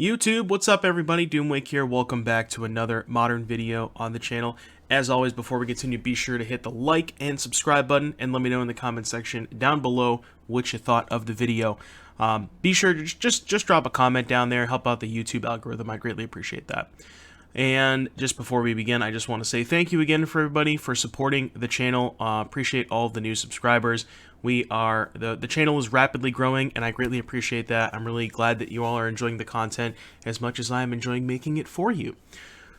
YouTube, what's up everybody? Doomwake here. Welcome back to another modern video on the channel. As always, before we continue, be sure to hit the like and subscribe button and let me know in the comment section down below what you thought of the video. Be sure to just drop a comment down there, help out the YouTube algorithm. I greatly appreciate that. And just before we begin, I just want to say thank you again for everybody for supporting the channel. Appreciate all of the new subscribers. The channel is rapidly growing, and I greatly appreciate that. I'm really glad that you all are enjoying the content as much as I am enjoying making it for you.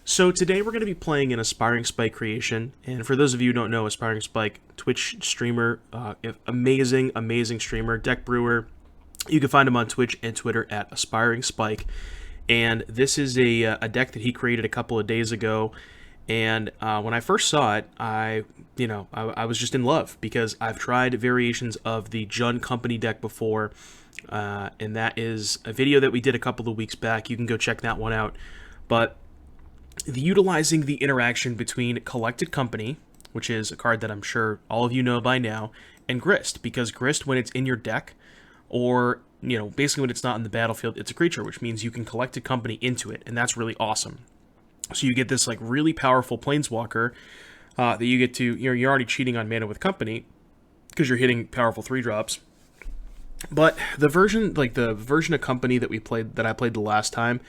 So today we're going to be playing an Aspiring Spike creation, and for those of you who don't know, Aspiring Spike, Twitch streamer, amazing streamer, deck brewer. You can find him on Twitch and Twitter at Aspiring Spike. And this is a deck that he created a couple of days ago. And when I first saw it, I was just in love because I've tried variations of the Jun Company deck before. And that is a video that we did a couple of weeks back. You can go check that one out. But utilizing the interaction between Collected Company, which is a card that I'm sure all of you know by now, and Grist. Because Grist, when it's in your deck, or basically when it's not in the battlefield, it's a creature, which means you can collect a company into it, and that's really awesome. So you get this like really powerful planeswalker that you get to, you're already cheating on mana with company because you're hitting powerful 3-drops. But the version of company that I played the last time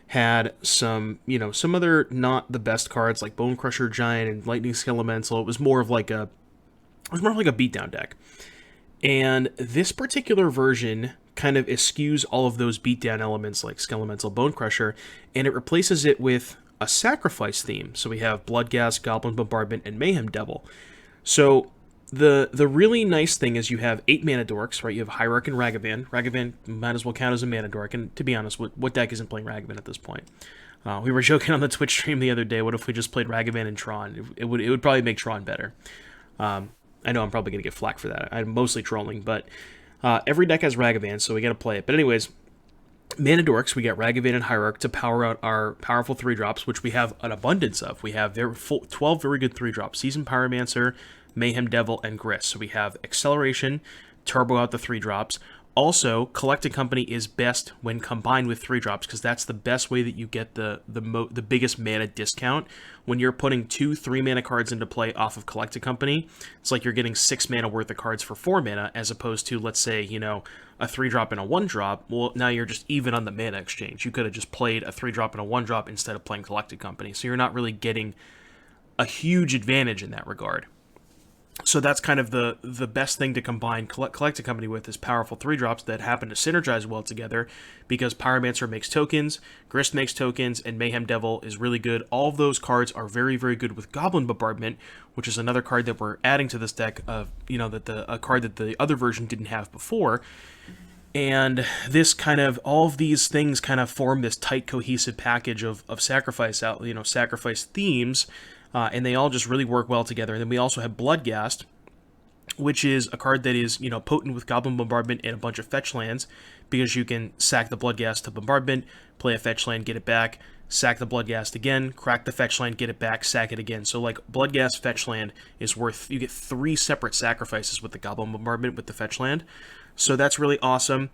had some other not the best cards like Bone Crusher Giant and Lightning Skelemental. It was more of like a beatdown deck. And this particular version kind of eschews all of those beatdown elements like Skelemental, Bone Crusher, and it replaces it with a sacrifice theme. So we have Bloodghast, Goblin Bombardment, and Mayhem Devil. So the really nice thing is you have 8 mana dorks, right? You have Hierarch and Ragavan. Ragavan might as well count as a mana dork, and to be honest, what deck isn't playing Ragavan at this point? We were joking on the Twitch stream the other day, what if we just played Ragavan and Tron? It would probably make Tron better. I know I'm probably going to get flack for that. I'm mostly trolling, but every deck has Ragavan, so we got to play it. But anyways, Mana Dorks, we got Ragavan and Hierarch to power out our powerful 3-drops, which we have an abundance of. We have 12 very good 3-drops. Seasoned Pyromancer, Mayhem Devil, and Grist. So we have Acceleration, turbo out the 3-drops. Also, Collected Company is best when combined with 3-drops because that's the best way that you get the biggest mana discount. When you're putting 2 3-mana cards into play off of Collected Company, it's like you're getting 6 mana worth of cards for 4 mana as opposed to, let's say, a 3-drop and a 1-drop. Well, now you're just even on the mana exchange. You could have just played a 3-drop and a 1-drop instead of playing Collected Company. So you're not really getting a huge advantage in that regard. So that's kind of the best thing to combine Collected Company with is powerful 3-drops that happen to synergize well together because Pyromancer makes tokens, Grist makes tokens, and Mayhem Devil is really good. All of those cards are very, very good with Goblin Bombardment, which is another card that we're adding to this deck of, a card that the other version didn't have before. And this all of these things kind of form this tight, cohesive package of sacrifice themes. And they all just really work well together. And then we also have Bloodghast, which is a card that is, potent with Goblin Bombardment and a bunch of fetch lands, because you can sack the Bloodghast to Bombardment, play a fetch land, get it back, sack the Bloodghast again, crack the fetch land, get it back, sack it again. So like Bloodghast fetch land is worth, you get 3 separate sacrifices with the Goblin Bombardment with the fetch land. So that's really awesome.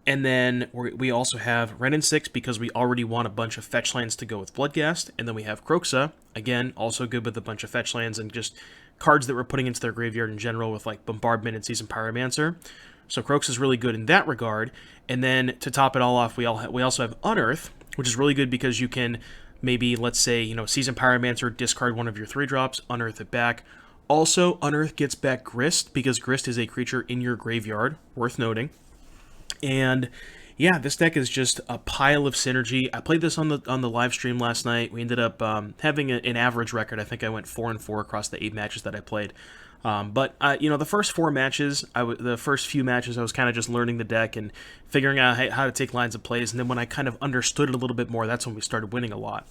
And then we also have Wrenn and 6 because we already want a bunch of fetch lands to go with Bloodghast. And then we have Kroxa, again, also good with a bunch of fetch lands and just cards that we're putting into their graveyard in general with like Bombardment and Seasoned Pyromancer. So Kroxa is really good in that regard. And then to top it all off, we also have Unearth, which is really good because you can maybe, let's say, Seasoned Pyromancer, discard one of your 3-drops, unearth it back. Also, Unearth gets back Grist because Grist is a creature in your graveyard, worth noting. And yeah, this deck is just a pile of synergy. I played this on the live stream last night. We ended up having an average record. I think I went 4-4 across the 8 matches that I played. But the first 4 matches, the first few matches, I was kind of just learning the deck and figuring out how to take lines of plays. And then when I kind of understood it a little bit more, that's when we started winning a lot.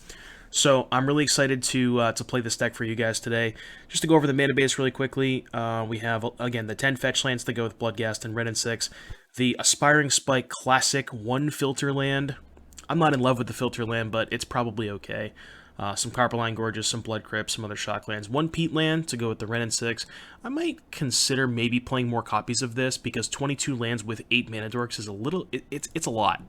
So I'm really excited to play this deck for you guys today. Just to go over the mana base really quickly, we have, again, the 10 fetch lands to go with Bloodghast and Wrenn and 6. The Aspiring Spike Classic 1 filter land. I'm not in love with the filter land, but it's probably okay. Some Carpeline Gorges, some Blood Crypt, some other shock lands. 1 Peat land to go with the Wrenn and 6. I might consider maybe playing more copies of this because 22 lands with 8 mana dorks is a little... It's a lot.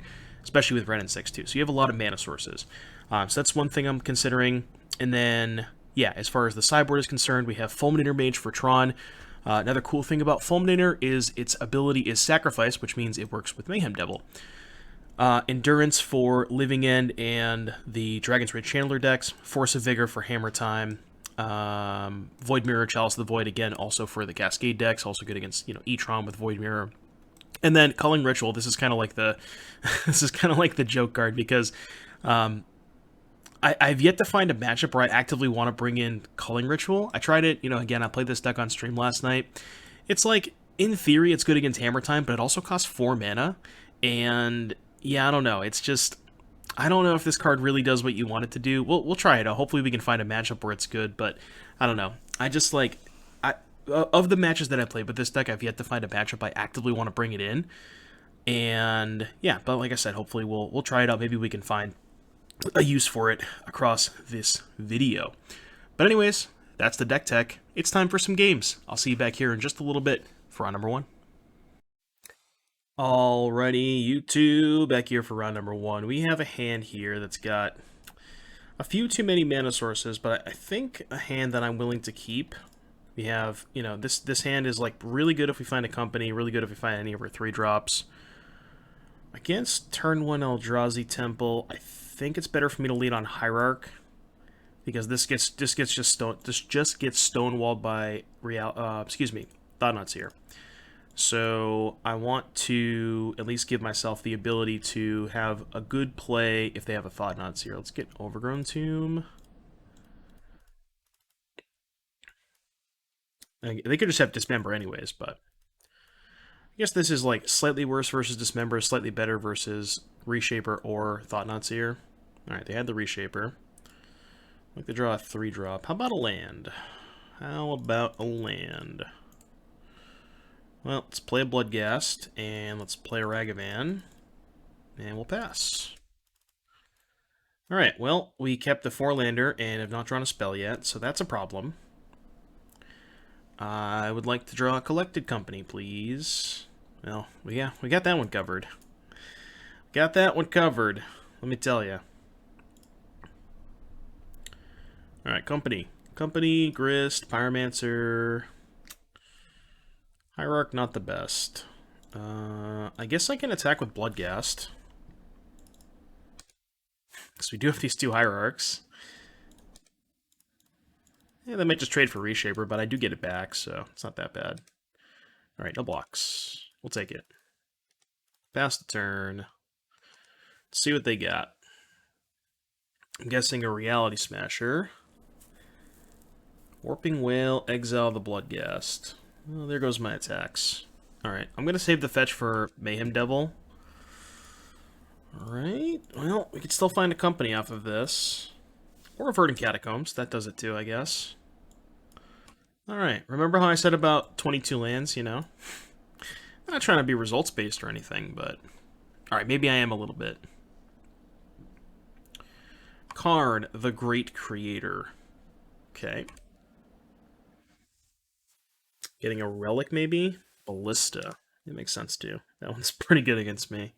especially with Ren and 6 too. So you have a lot of mana sources. So that's one thing I'm considering. And then, yeah, as far as the sideboard is concerned, we have Fulminator Mage for Tron. Another cool thing about Fulminator is its ability is Sacrifice, which means it works with Mayhem Devil. Endurance for Living End and the Dragon's Rage Chandler decks. Force of Vigor for Hammer Time. Void Mirror, Chalice of the Void, again, also for the Cascade decks. Also good against, E-Tron with Void Mirror. And then Culling Ritual. This is kind of like the this is kind of like the joke card because I've yet to find a matchup where I actively want to bring in Culling Ritual. I tried it, again, I played this deck on stream last night. It's like, in theory, it's good against Hammer Time, but it also costs 4 mana. And, yeah, I don't know. It's just, I don't know if this card really does what you want it to do. We'll try it out. Hopefully we can find a matchup where it's good, but I don't know. I just, like, of the matches that I played with this deck, I've yet to find a matchup I actively want to bring it in. And, yeah, but like I said, hopefully we'll try it out. Maybe we can find a use for it across this video. But anyways, that's the deck tech. It's time for some games. I'll see you back here in just a little bit for round number 1. Alrighty, YouTube, back here for round number 1. We have a hand here that's got a few too many mana sources, but I think a hand that I'm willing to keep. We have, this hand is like really good if we find a company, really good if we find any of our 3-drops. Against turn 1 Eldrazi Temple, I think it's better for me to lead on Hierarch because this just gets stonewalled by Thought-Knot Seer. So I want to at least give myself the ability to have a good play if they have a Thought-Knot Seer. Let's get Overgrown Tomb. They could just have Dismember anyways, but I guess this is like slightly worse versus Dismember, slightly better versus Reshaper or Thought-Knot Seer. Alright, they had the Reshaper. I'd like to draw a 3-drop. How about a land? How about a land? Well, let's play a Bloodghast, and let's play a Ragavan, and we'll pass. Alright, well, we kept the 4-lander and have not drawn a spell yet, so that's a problem. I would like to draw a Collected Company, please. Well, yeah, we got that one covered. Got that one covered, let me tell you. Alright, Company. Company, Grist, Pyromancer. Hierarch, not the best. I guess I can attack with Bloodghast. Because we do have these 2 Hierarchs. Yeah, they might just trade for Reshaper, but I do get it back, so it's not that bad. Alright, no blocks. We'll take it. Pass the turn. Let's see what they got. I'm guessing a Reality Smasher. Warping Whale, exile the Bloodghast. Well, there goes my attacks. Alright, I'm going to save the fetch for Mayhem Devil. Alright, well, we could still find a company off of this. Or a Verdant Catacombs, that does it too, I guess. Alright, remember how I said about 22 lands, I'm not trying to be results-based or anything, but... Alright, maybe I am a little bit. Karn, the Great Creator. Okay. Getting a Relic, maybe? Ballista. It makes sense, too. That one's pretty good against me.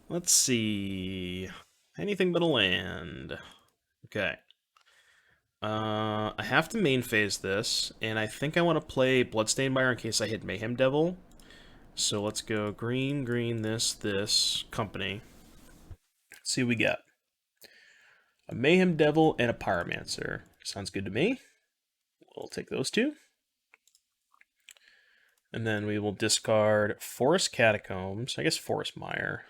Let's see... Anything but a land. Okay. I have to main phase this, and I think I want to play Bloodstained Mire in case I hit Mayhem Devil. So let's go green, green, this, company. Let's see what we got. A Mayhem Devil and a Pyromancer. Sounds good to me. We'll take those 2. And then we will discard Forest Catacombs. I guess Forest Mire.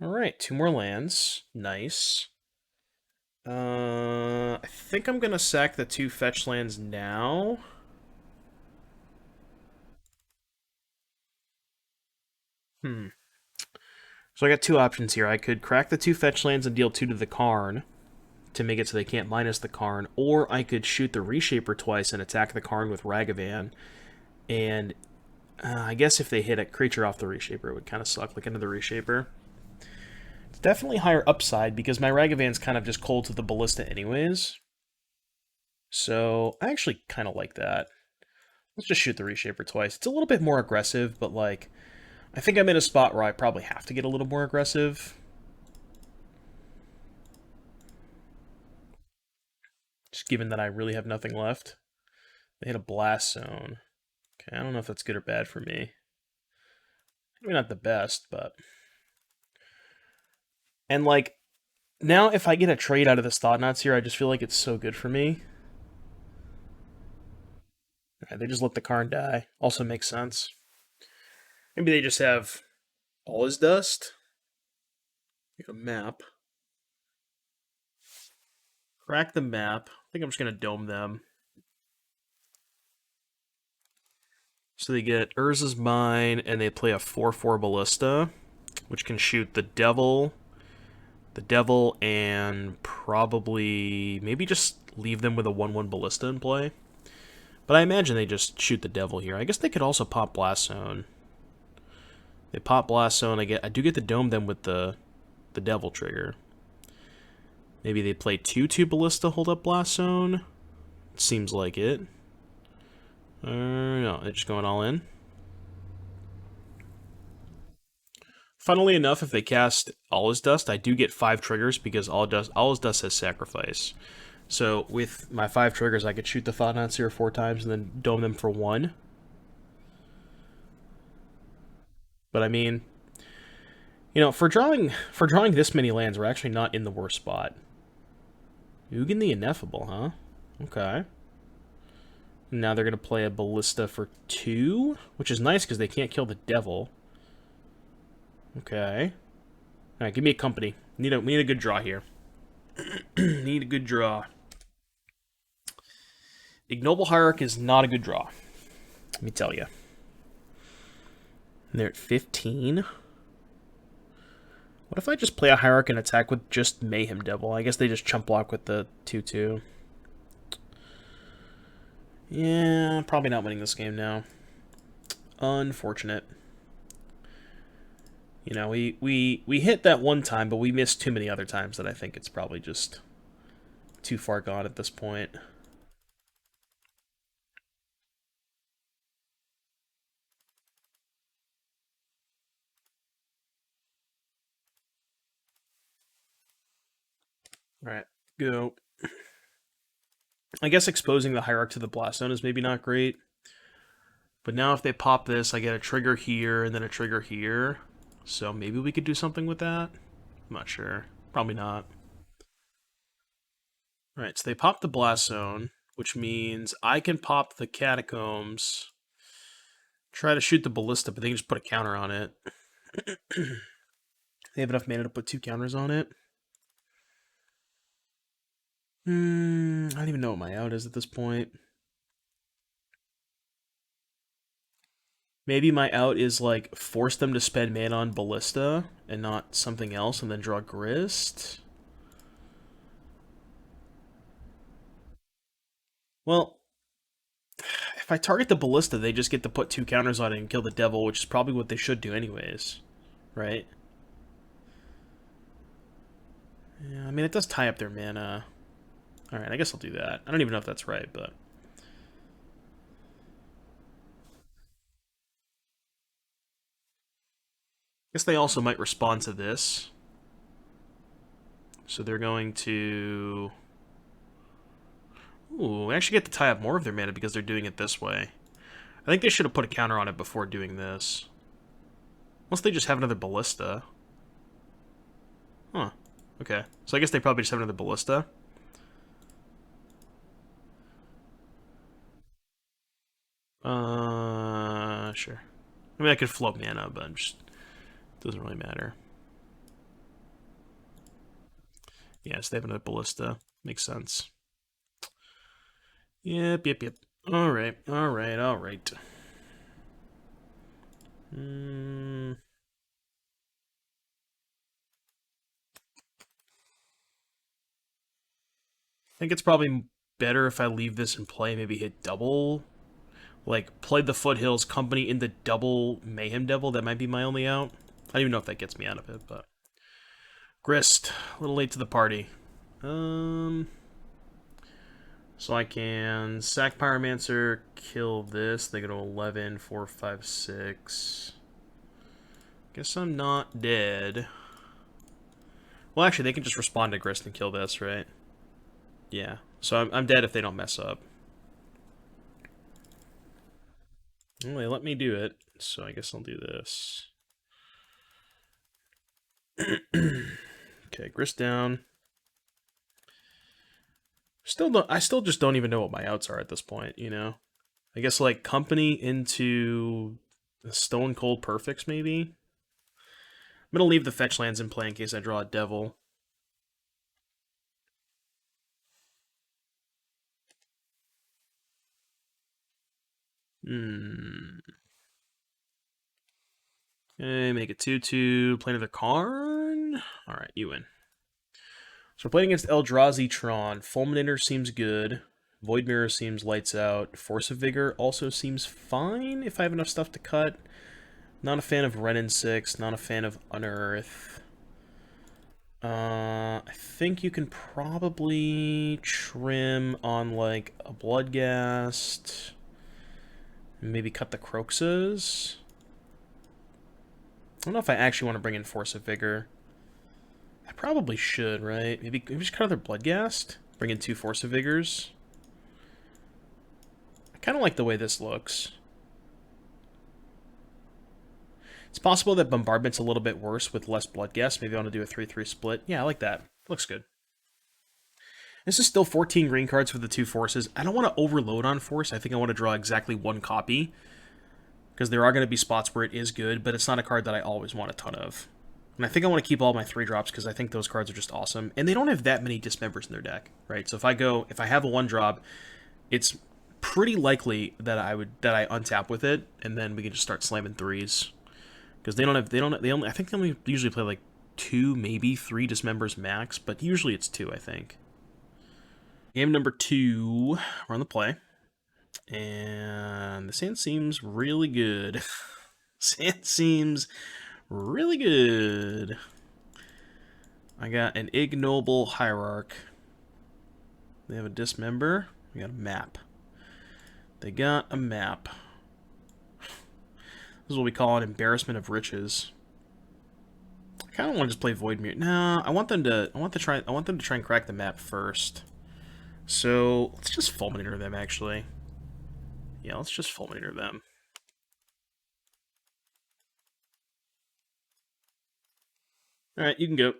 Alright, 2 more lands. Nice. I think I'm going to sack the 2 fetch lands now. So I got 2 options here. I could crack the 2 fetch lands and deal 2 to the Karn to make it so they can't minus the Karn, or I could shoot the Reshaper twice and attack the Karn with Ragavan. And I guess if they hit a creature off the Reshaper, it would kind of suck, like another Reshaper. It's definitely higher upside, because my Ragavan's kind of just cold to the Ballista anyways. So I actually kind of like that. Let's just shoot the Reshaper twice. It's a little bit more aggressive, but like, I think I'm in a spot where I probably have to get a little more aggressive. Just given that I really have nothing left. They hit a blast zone. Okay, I don't know if that's good or bad for me. Maybe not the best, but... And, like, now if I get a trade out of this Thought Knots here, I just feel like it's so good for me. Alright, they just let the Karn die. Also makes sense. Maybe they just have all his dust. Make a map. Crack the map. I think I'm just going to dome them. So they get Urza's Mine, and they play a 4/4 Ballista, which can shoot the Devil, and probably maybe just leave them with a 1/1 Ballista in play. But I imagine they just shoot the Devil here. I guess they could also pop Blast Zone. They pop Blast Zone. I do get to dome them with the Devil trigger. Maybe they play 2/2 Ballista, hold up Blast Zone. Seems like it. No, they're just going all in. Funnily enough, if they cast All His Dust, I do get 5 triggers because All His Dust has Sacrifice. So with my 5 triggers, I could shoot the Thought Knots here 4 times and then dome them for 1. But I mean, you know, for drawing this many lands, we're actually not in the worst spot. Ugin the Ineffable, huh? Okay. Now they're going to play a Ballista for 2, which is nice because they can't kill the Devil. Okay. Alright, give me a company. We need a good draw here. Need a good draw. Ignoble Hierarch is not a good draw. Let me tell you. They're at 15. What if I just play a Hierarch and attack with just Mayhem Devil? I guess they just chump block with the 2/2. Yeah, probably not winning this game now. Unfortunate. You know, we hit that one time, but we missed too many other times that I think it's probably just too far gone at this point. Alright, go. I guess exposing the Hierarch to the Blast Zone is maybe not great. But now if they pop this, I get a trigger here and then a trigger here. So maybe we could do something with that? I'm not sure. Probably not. Alright, so they pop the Blast Zone, which means I can pop the Catacombs, try to shoot the Ballista, but they can just put a counter on it. They have enough mana to put 2 counters on it. I don't even know what my out is at this point. Maybe my out is, like, force them to spend mana on Ballista and not something else and then draw Grist. Well, if I target the Ballista, they just get to put 2 counters on it and kill the Devil, which is probably what they should do anyways. Right? Yeah, I mean, it does tie up their mana. Alright, I guess I'll do that. I don't even know if that's right, but... I guess they also might respond to this. So they're going to... Ooh, we actually get to tie up more of their mana because they're doing it this way. I think they should have put a counter on it before doing this. Unless they just have another Ballista. Huh. Okay. So I guess they probably just have another Ballista. Sure. I mean, I could float mana, but just doesn't really matter. Yeah, so they have another Ballista. Makes sense. Yep. Alright. I think it's probably better if I leave this in play, maybe hit double. Like, play the Foothills Company in the double Mayhem Devil. That might be my only out. I don't even know if that gets me out of it, but... Grist. A little late to the party. So I can sack Pyromancer, kill this. They go to 11, 4, 5, 6. Guess I'm not dead. Well, actually, they can just respond to Grist and kill this, right? Yeah. So I'm dead if they don't mess up. Well, they let me do it, so I guess I'll do this. Okay, Grist down. I still just don't even know what my outs are at this point, you know? I guess, like, Company into Stone Cold Perfects, maybe? I'm gonna leave the fetch lands in play in case I draw a Devil. Okay, make it 2-2. Play another Karn? Alright, you win. So we're playing against Eldrazi Tron. Fulminator seems good. Void Mirror seems lights out. Force of Vigor also seems fine if I have enough stuff to cut. Not a fan of Renin 6. Not a fan of Unearth. I think you can probably trim on, like, a Bloodghast. Maybe cut the Croxas. I don't know if I actually want to bring in Force of Vigor. I probably should, right? Maybe just cut another Bloodghast. Bring in 2 Force of Vigors. I kind of like the way this looks. It's possible that Bombardment's a little bit worse with less Bloodghast. Maybe I want to do a 3-3 split. Yeah, I like that. Looks good. This is still 14 green cards for the 2 forces. I don't want to overload on force. I think I want to draw exactly 1 copy. Because there are going to be spots where it is good, but it's not a card that I always want a ton of. And I think I want to keep all my 3-drops because I think those cards are just awesome. And they don't have that many dismembers in their deck, right? So if I have a 1-drop, it's pretty likely that I untap with it, and then we can just start slamming 3s. Because I think they only usually play like 2, maybe 3 dismembers max, but usually it's 2, I think. Game number 2, we're on the play. And the sand seems really good. Sand seems really good. I got an ignoble hierarch. They have a dismember. We got a map. They got a map. This is what we call an embarrassment of riches. I kind of want to just play Voidmere. No, I want them to try and crack the map first. So let's just Fulminator them actually. Yeah, let's just Fulminator them. Alright, you can go.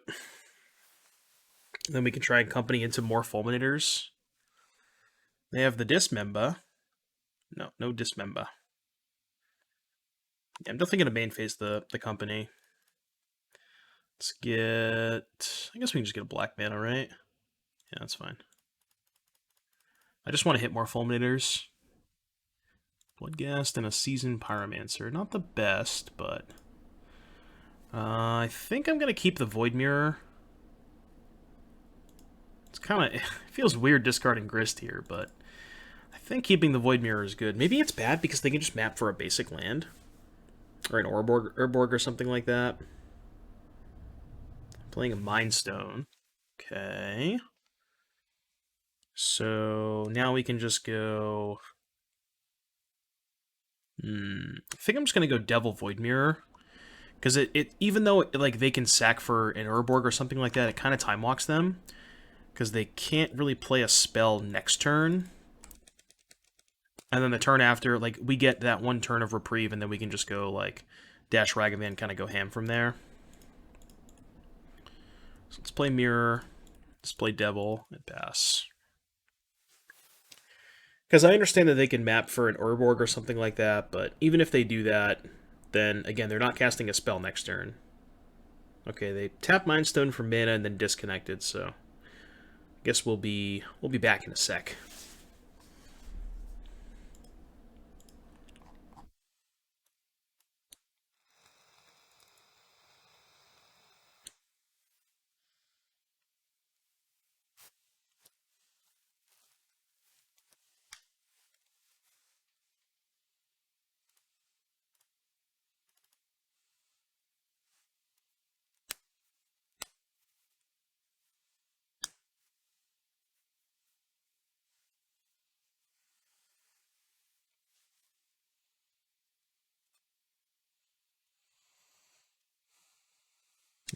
Then we can try and company into more Fulminators. They have the Dismember. No, no Dismember. Yeah, I'm definitely going to main phase the company. Let's get... I guess we can just get a black mana, right? Yeah, that's fine. I just want to hit more Fulminators. Bloodghast and a Seasoned Pyromancer. Not the best, but... I think I'm going to keep the Void Mirror. It's kind of... It feels weird discarding Grist here, but... I think keeping the Void Mirror is good. Maybe it's bad because they can just map for a basic land. Or an Urborg or something like that. Playing a Mind Stone. Okay. So now we can just go... I think I'm just going to go Devil Void Mirror. Because even though like they can sack for an Urborg or something like that, it kind of time walks them. Because they can't really play a spell next turn. And then the turn after, like, we get that 1 turn of reprieve, and then we can just go, like, Dash Ragavan, kind of go ham from there. So let's play Mirror. Let's play Devil, and pass. Because I understand that they can map for an Urborg or something like that, but even if they do that, then, again, they're not casting a spell next turn. Okay, they tap Mind Stone for mana and then disconnected, so... I guess we'll be back in a sec.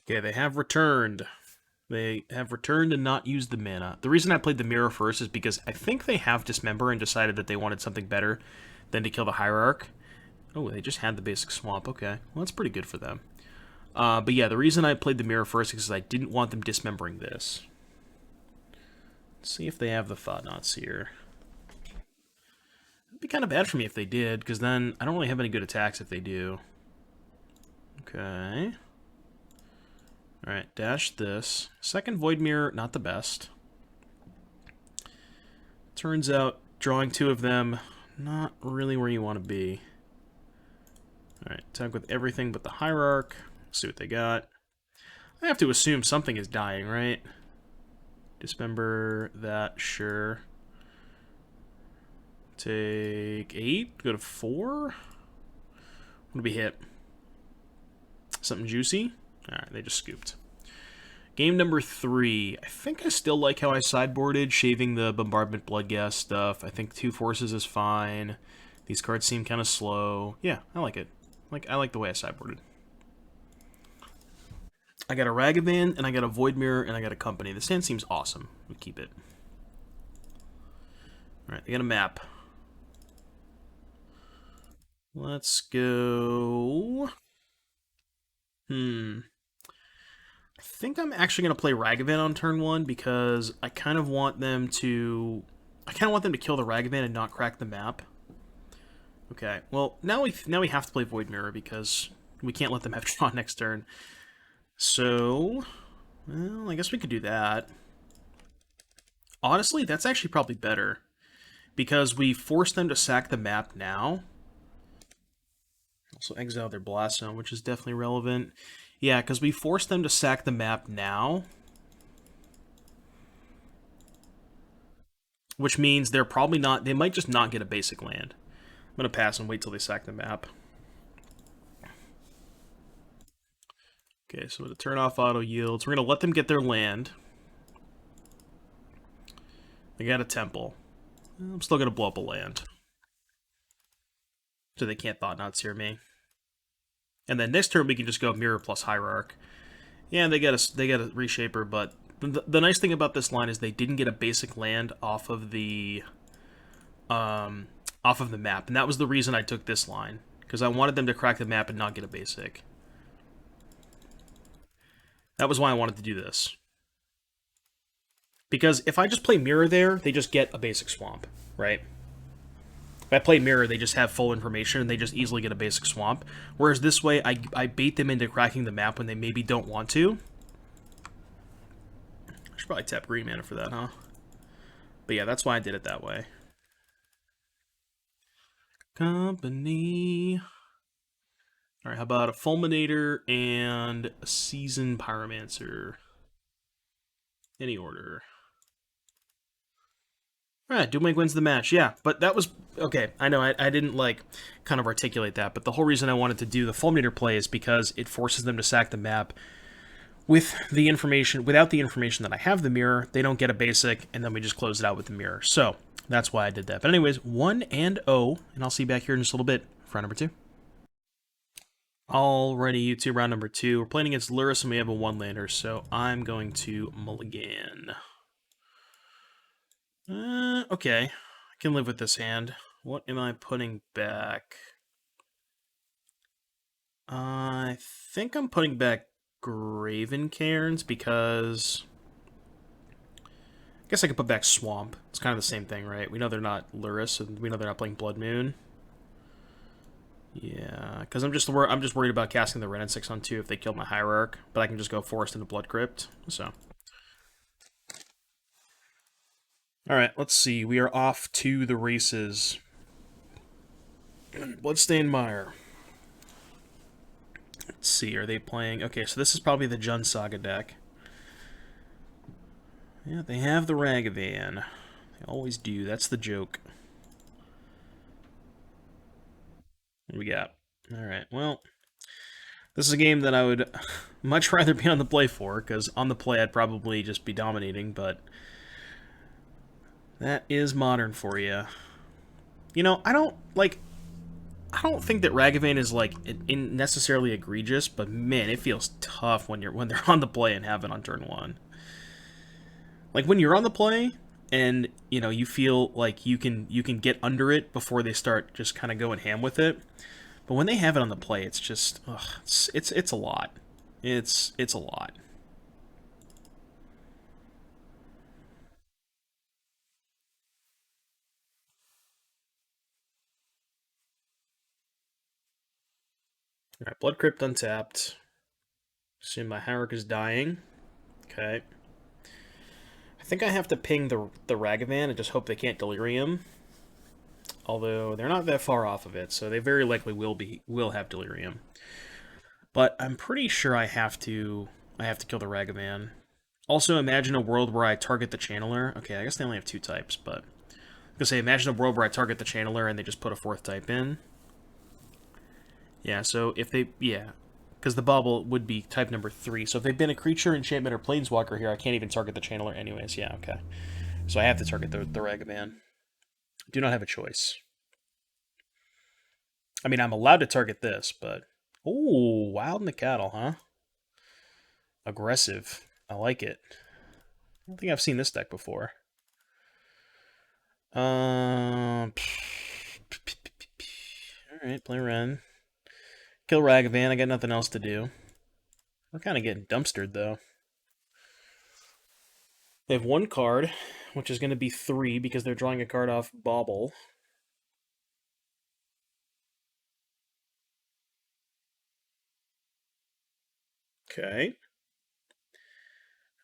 Okay, they have returned. They have returned and not used the mana. The reason I played the Mirror first is because I think they have Dismember and decided that they wanted something better than to kill the Hierarch. Oh, they just had the basic swamp. Okay, well, that's pretty good for them. But yeah, the reason I played the Mirror first is because I didn't want them dismembering this. Let's see if they have the Thought-Knots here. It'd be kind of bad for me if they did, because then I don't really have any good attacks if they do. Okay. Alright, dash this. Second Void Mirror, not the best. Turns out, drawing two of them, not really where you want to be. Alright, attack with everything but the Hierarch. See what they got. I have to assume something is dying, right? Dismember that, sure. Take 8, go to 4. What did we hit? Something juicy? Alright, they just scooped. Game number 3. I think I still like how I sideboarded, shaving the Bombardment Bloodghast stuff. I think 2 forces is fine. These cards seem kind of slow. Yeah, I like it. I like the way I sideboarded. I got a Ragavan, and I got a Void Mirror, and I got a Company. The stand seems awesome. We'll keep it. Alright, they got a map. Let's go... I think I'm actually going to play Ragavan on turn 1 because I kind of want them to... kill the Ragavan and not crack the map. Okay, well, now we have to play Void Mirror because we can't let them have draw next turn. So, well, I guess we could do that. Honestly, that's actually probably better because we force them to sack the map now. Also exile their Blast Zone, which is definitely relevant. Yeah, because we force them to sack the map now. Which means they're probably not... They might just not get a basic land. I'm going to pass and wait till they sack the map. Okay, so to turn off auto yields, we're going to let them get their land. They got a temple. I'm still going to blow up a land. So they can't Thought-Knots hear me. And then next turn we can just go Mirror plus Hierarch. Yeah, they get a Reshaper, but the nice thing about this line is they didn't get a basic land off of the map, and that was the reason I took this line, because I wanted them to crack the map and not get a basic. That was why I wanted to do this. Because if I just play Mirror there, they just get a basic swamp, right? If I play Mirror, they just have full information, and they just easily get a basic swamp. Whereas this way, I bait them into cracking the map when they maybe don't want to. I should probably tap green mana for that, huh? But yeah, that's why I did it that way. Company. Alright, how about a Fulminator and a Seasoned Pyromancer? Any order. Alright, Doomwake wins the match. Yeah, but that was... Okay, I know I didn't, kind of articulate that, but the whole reason I wanted to do the Fulminator play is because it forces them to sack the map with the information... Without the information that I have the Mirror, they don't get a basic, and then we just close it out with the Mirror. So, that's why I did that. But anyways, 1-0, and I'll see you back here in just a little bit for round number 2. Alrighty, YouTube, round number 2. We're playing against Lurrus, and we have a 1-lander, so I'm going to mulligan. Okay. I can live with this hand. What am I putting back? I think I'm putting back Graven Cairns because... I guess I could put back Swamp. It's kind of the same thing, right? We know they're not Lurrus, and we know they're not playing Blood Moon. Yeah, because I'm just worried about casting the Renin 6 on 2 if they kill my Hierarch, but I can just go Forest into Blood Crypt, so... Alright, let's see. We are off to the races. Bloodstained Mire. Let's see, are they playing... Okay, so this is probably the Jund Saga deck. Yeah, they have the Ragavan. They always do. That's the joke. What do we got? Alright, well... This is a game that I would much rather be on the play for, because on the play I'd probably just be dominating, but... That is Modern for you. You know, I don't, I don't think that Ragavan is like necessarily egregious, but man, it feels tough when they're on the play and have it on turn one. Like when you're on the play and you feel like you can get under it before they start just kind of going ham with it. But when they have it on the play, it's just it's a lot. It's a lot. All right, Blood Crypt untapped. Assume my Hierarch is dying. Okay. I think I have to ping the Ragavan and just hope they can't Delirium. Although they're not that far off of it, so they very likely will have Delirium. But I'm pretty sure I have to kill the Ragavan. Also, imagine a world where I target the Channeler. Okay, I guess they only have two types, but I was gonna say imagine a world where I target the Channeler and they just put a fourth type in. Yeah, so if they because the bauble would be type number 3. So if they've been a creature, enchantment, or planeswalker here, I can't even target the Channeler anyways. Yeah, okay. So I have to target the Ragavan. Do not have a choice. I mean, I'm allowed to target this, but... Ooh, Wild in the Cattle, huh? Aggressive. I like it. I don't think I've seen this deck before. Alright, play Ren. Kill Ragavan, I got nothing else to do. We're kind of getting dumpstered, though. They have one card, which is going to be 3 because they're drawing a card off Bauble. Okay.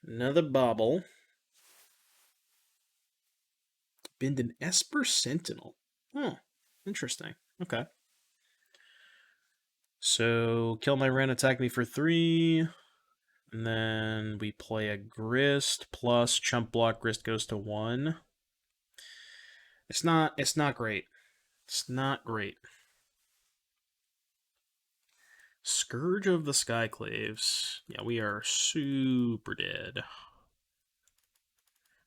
Another Bauble. Bend an Esper Sentinel. Oh, interesting. Okay. So, kill my Ren, attack me for 3. And then we play a Grist plus chump block. Grist goes to 1. It's not great. It's not great. Scourge of the Skyclaves. Yeah, we are super dead.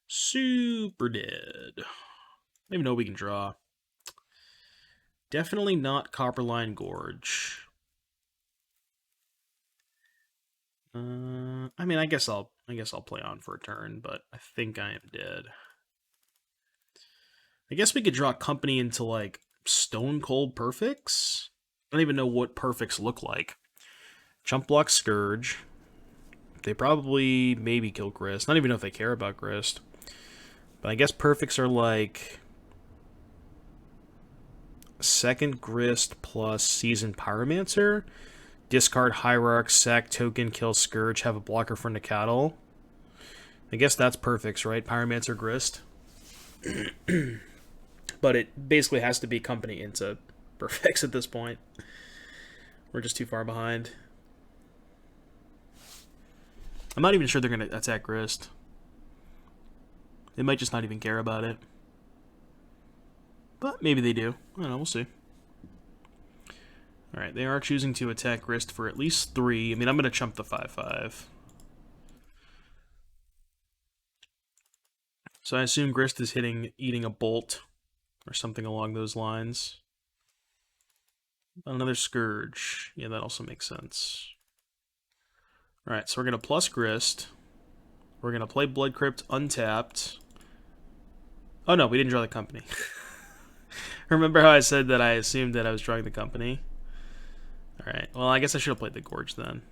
Super dead. I don't even know we can draw. Definitely not Copperline Gorge. I mean, I guess I'll play on for a turn, but I think I am dead. I guess we could draw company into like Stone Cold Perfects. I don't even know what perfects look like. Chump block Scourge. They probably maybe kill Grist. Not even know if they care about Grist. But I guess perfects are like second Grist plus Seasoned Pyromancer. Discard Hierarch, sack token, kill Scourge, have a blocker for Nacatl. I guess that's perfects, right? Pyromancer Grist. But it basically has to be company into perfects at this point. We're just too far behind. I'm not even sure they're going to attack Grist. They might just not even care about it. But maybe they do. I don't know, we'll see. Alright, they are choosing to attack Grist for at least 3. I mean, I'm going to chump the 5/5. So I assume Grist is eating a bolt or something along those lines. Another Scourge. Yeah, that also makes sense. Alright, so we're going to plus Grist. We're going to play Blood Crypt untapped. Oh no, we didn't draw the company. Remember how I said that I assumed that I was drawing the company? Alright, well I guess I should have played the Gorge then.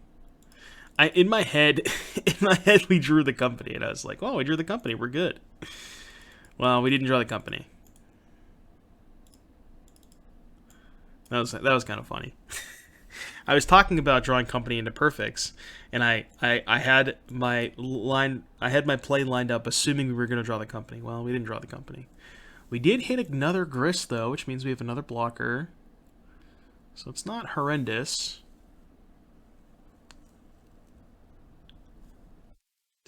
In my head we drew the company and I was like, oh, we drew the company, we're good. Well, we didn't draw the company. That was kind of funny. I was talking about drawing company into perfects, and I had my play lined up assuming we were going to draw the company. Well, we didn't draw the company. We did hit another Grist, though, which means we have another blocker. So it's not horrendous.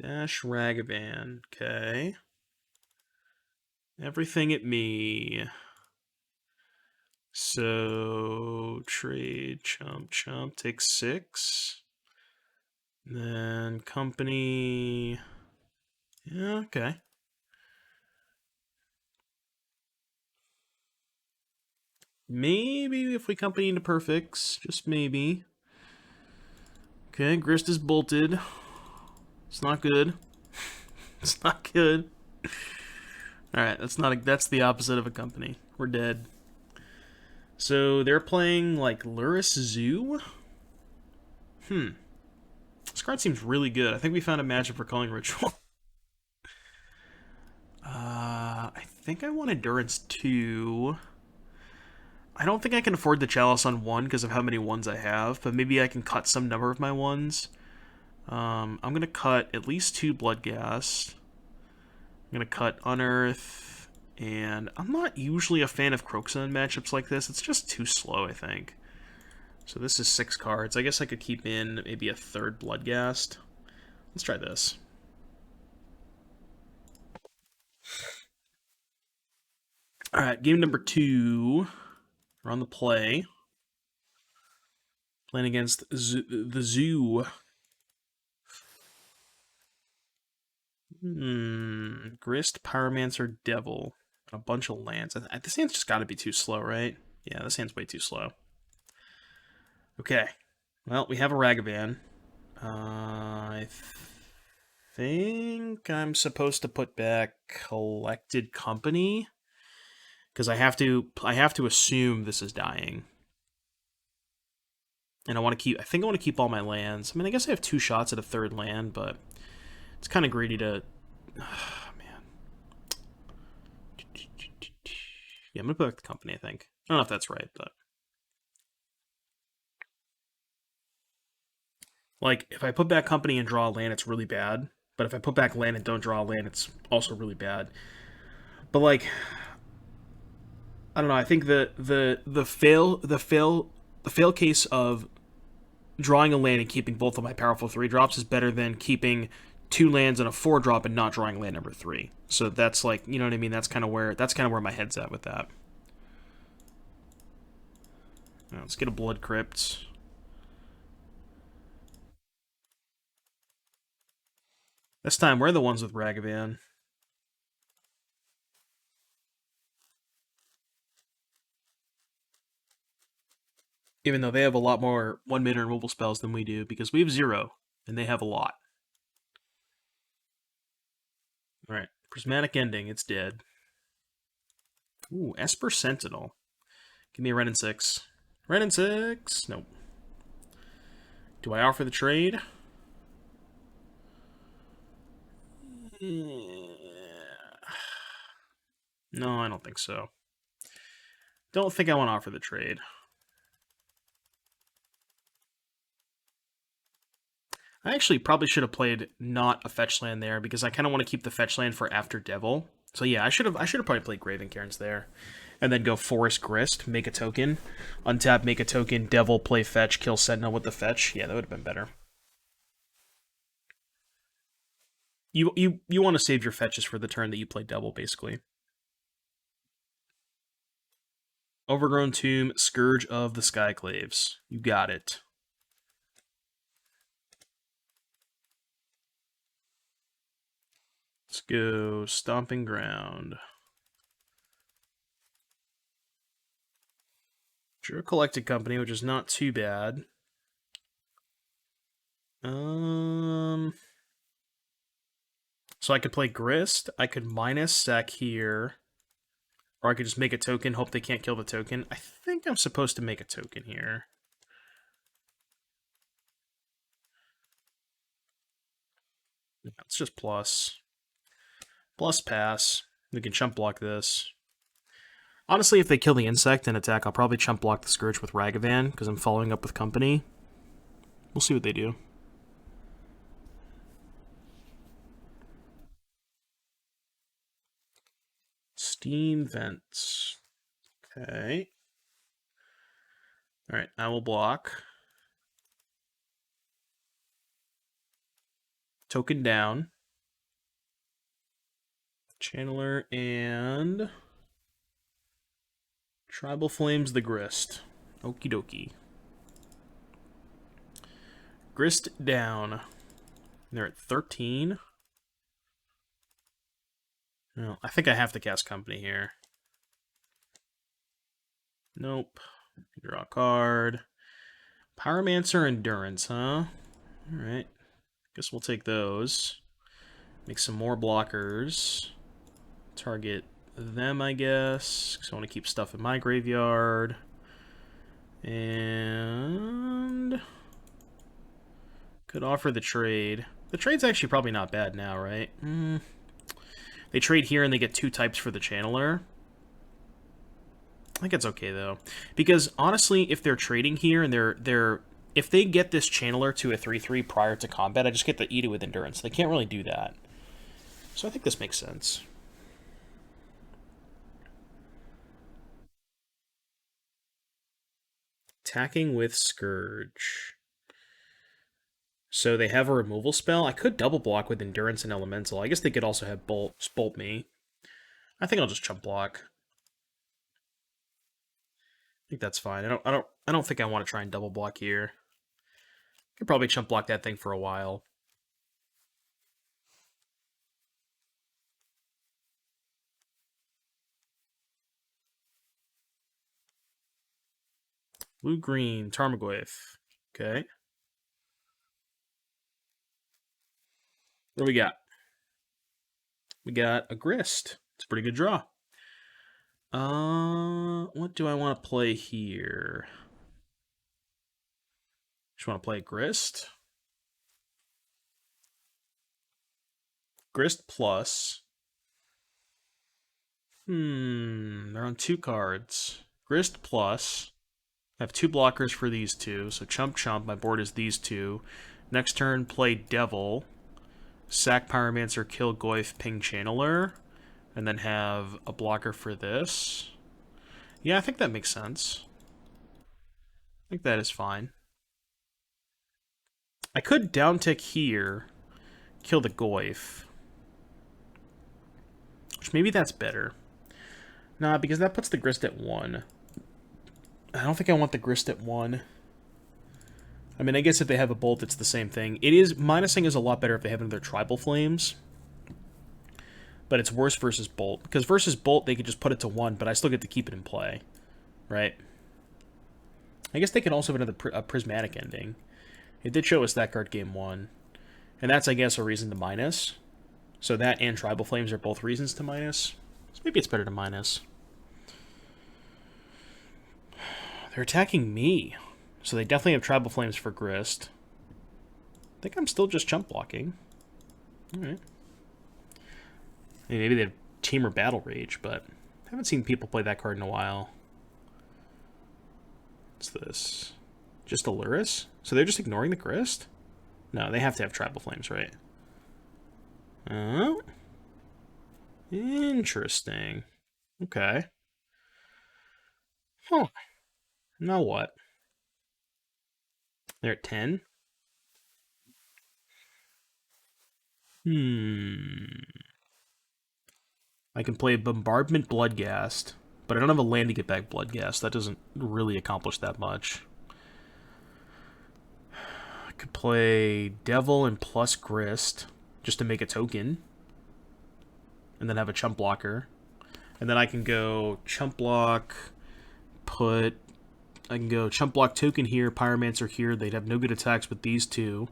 Dash Ragavan. Okay. Everything at me. So, trade, chump, take 6. Then company... Yeah, okay. Maybe if we company into perfects, just maybe. Okay, Grist is bolted. It's not good. It's not good. Alright, that's the opposite of a company. We're dead. So they're playing like Luris Zoo? This card seems really good. I think we found a matchup for Culling Ritual. I think I want Endurance 2. I don't think I can afford the Chalice on 1 because of how many 1s I have, but maybe I can cut some number of my 1s. I'm going to cut at least 2 Bloodghast. I'm going to cut Unearth, and I'm not usually a fan of Croxon matchups like this. It's just too slow, I think. So this is 6 cards. I guess I could keep in maybe a 3rd Bloodghast. Let's try this. Alright, game number 2. We're on the play. Playing against the Zoo. Grist, Pyromancer, Devil. A bunch of lands. This hand's just got to be too slow, right? Yeah, this hand's way too slow. Okay. Well, we have a Ragavan. I think I'm supposed to put back Collected Company because I have to assume this is dying. And I think I want to keep all my lands. I mean, I guess I have 2 shots at a 3rd land, but it's kind of greedy to... man. Yeah, I'm going to put back the company, I think. I don't know if that's right, but... like, if I put back company and draw a land, it's really bad. But if I put back land and don't draw a land, it's also really bad. But, like... I don't know, I think the fail case of drawing a land and keeping both of my powerful 3-drops is better than keeping 2 lands and a 4-drop and not drawing land number 3. So that's like, you know what I mean? That's kind of where my head's at with that. Now, let's get a Blood Crypt. This time we're the ones with Ragavan. Even though they have a lot more 1-mana removal spells than we do, because we have 0, and they have a lot. Alright, Prismatic Ending, it's dead. Ooh, Esper Sentinel. Give me a Red and 6. Red and 6! Nope. Do I offer the trade? No, I don't think so. Don't think I want to offer the trade. I actually probably should have played not a fetch land there because I kind of want to keep the fetch land for after Devil. So yeah, I should have probably played Graven Cairns there, and then go Forest Grist, make a token, untap, make a token, Devil, play fetch, kill Sentinel with the fetch. Yeah, that would have been better. You want to save your fetches for the turn that you play Devil, basically. Overgrown Tomb, Scourge of the Skyclaves. You got it. Let's go Stomping Ground. Drew a Collected Company, which is not too bad. So I could play Grist, I could minus Sack here, or I could just make a token, hope they can't kill the token. I think I'm supposed to make a token here. Yeah, it's just plus. Plus pass. We can chump block this. Honestly, if they kill the insect and attack, I'll probably chump block the Scourge with Ragavan, because I'm following up with Company. We'll see what they do. Steam Vents. Okay. Alright, I will block. Token down. Channeler and... Tribal Flames the Grist. Okie dokie. Grist down. They're at 13. Well, I think I have to cast Company here. Nope. Draw a card. Pyromancer Endurance, huh? Alright. Guess we'll take those. Make some more blockers. Target them, I guess, because I want to keep stuff in my graveyard. And could offer the trade. The trade's actually probably not bad now, right? They trade here and they get 2 types for the channeler. I think it's okay though, because honestly, if they're trading here and if they get this channeler to a 3/3 prior to combat, I just get to eat it with endurance. They can't really do that, so I think this makes sense. Attacking with Scourge. So they have a removal spell. I could double block with endurance and elemental. I guess they could also have bolt me. I think I'll just chump block. I think that's fine. I don't think I want to try and double block here. Could probably chump block that thing for a while. Blue-green, Tarmogoyf. Okay. What do we got? We got a Grist. It's a pretty good draw. What do I want to play here? Just want to play Grist. Grist plus. They're on 2 cards. Grist plus. I have 2 blockers for these 2, so chump chump. My board is these 2. Next turn, play Devil. Sack Pyromancer, kill Goyf, ping Channeler. And then have a blocker for this. Yeah, I think that makes sense. I think that is fine. I could downtick here, kill the Goyf. Which maybe that's better. Nah, because that puts the Grist at 1. I don't think I want the Grist at 1. I mean, I guess if they have a Bolt, it's the same thing. It is, minusing is a lot better if they have another Tribal Flames. But it's worse versus Bolt. Because versus Bolt, they could just put it to 1, but I still get to keep it in play. Right? I guess they could also have another Prismatic Ending. It did show us that card game 1. And that's, I guess, a reason to minus. So that and Tribal Flames are both reasons to minus. So maybe it's better to minus. They're attacking me. So they definitely have Tribal Flames for Grist. I think I'm still just chump blocking. Alright. Maybe they have Team or Battle Rage, but I haven't seen people play that card in a while. What's this? Just Aluris? So they're just ignoring the Grist? No, they have to have Tribal Flames, right? Oh. Interesting. Okay. Huh. Now what? They're at 10? I can play Bombardment Bloodghast, but I don't have a land to get back Bloodghast. That doesn't really accomplish that much. I could play Devil and plus Grist, just to make a token. And then have a chump blocker. And then I can go chump block, I can go chump block token here, Pyromancer here. They'd have no good attacks with these 2.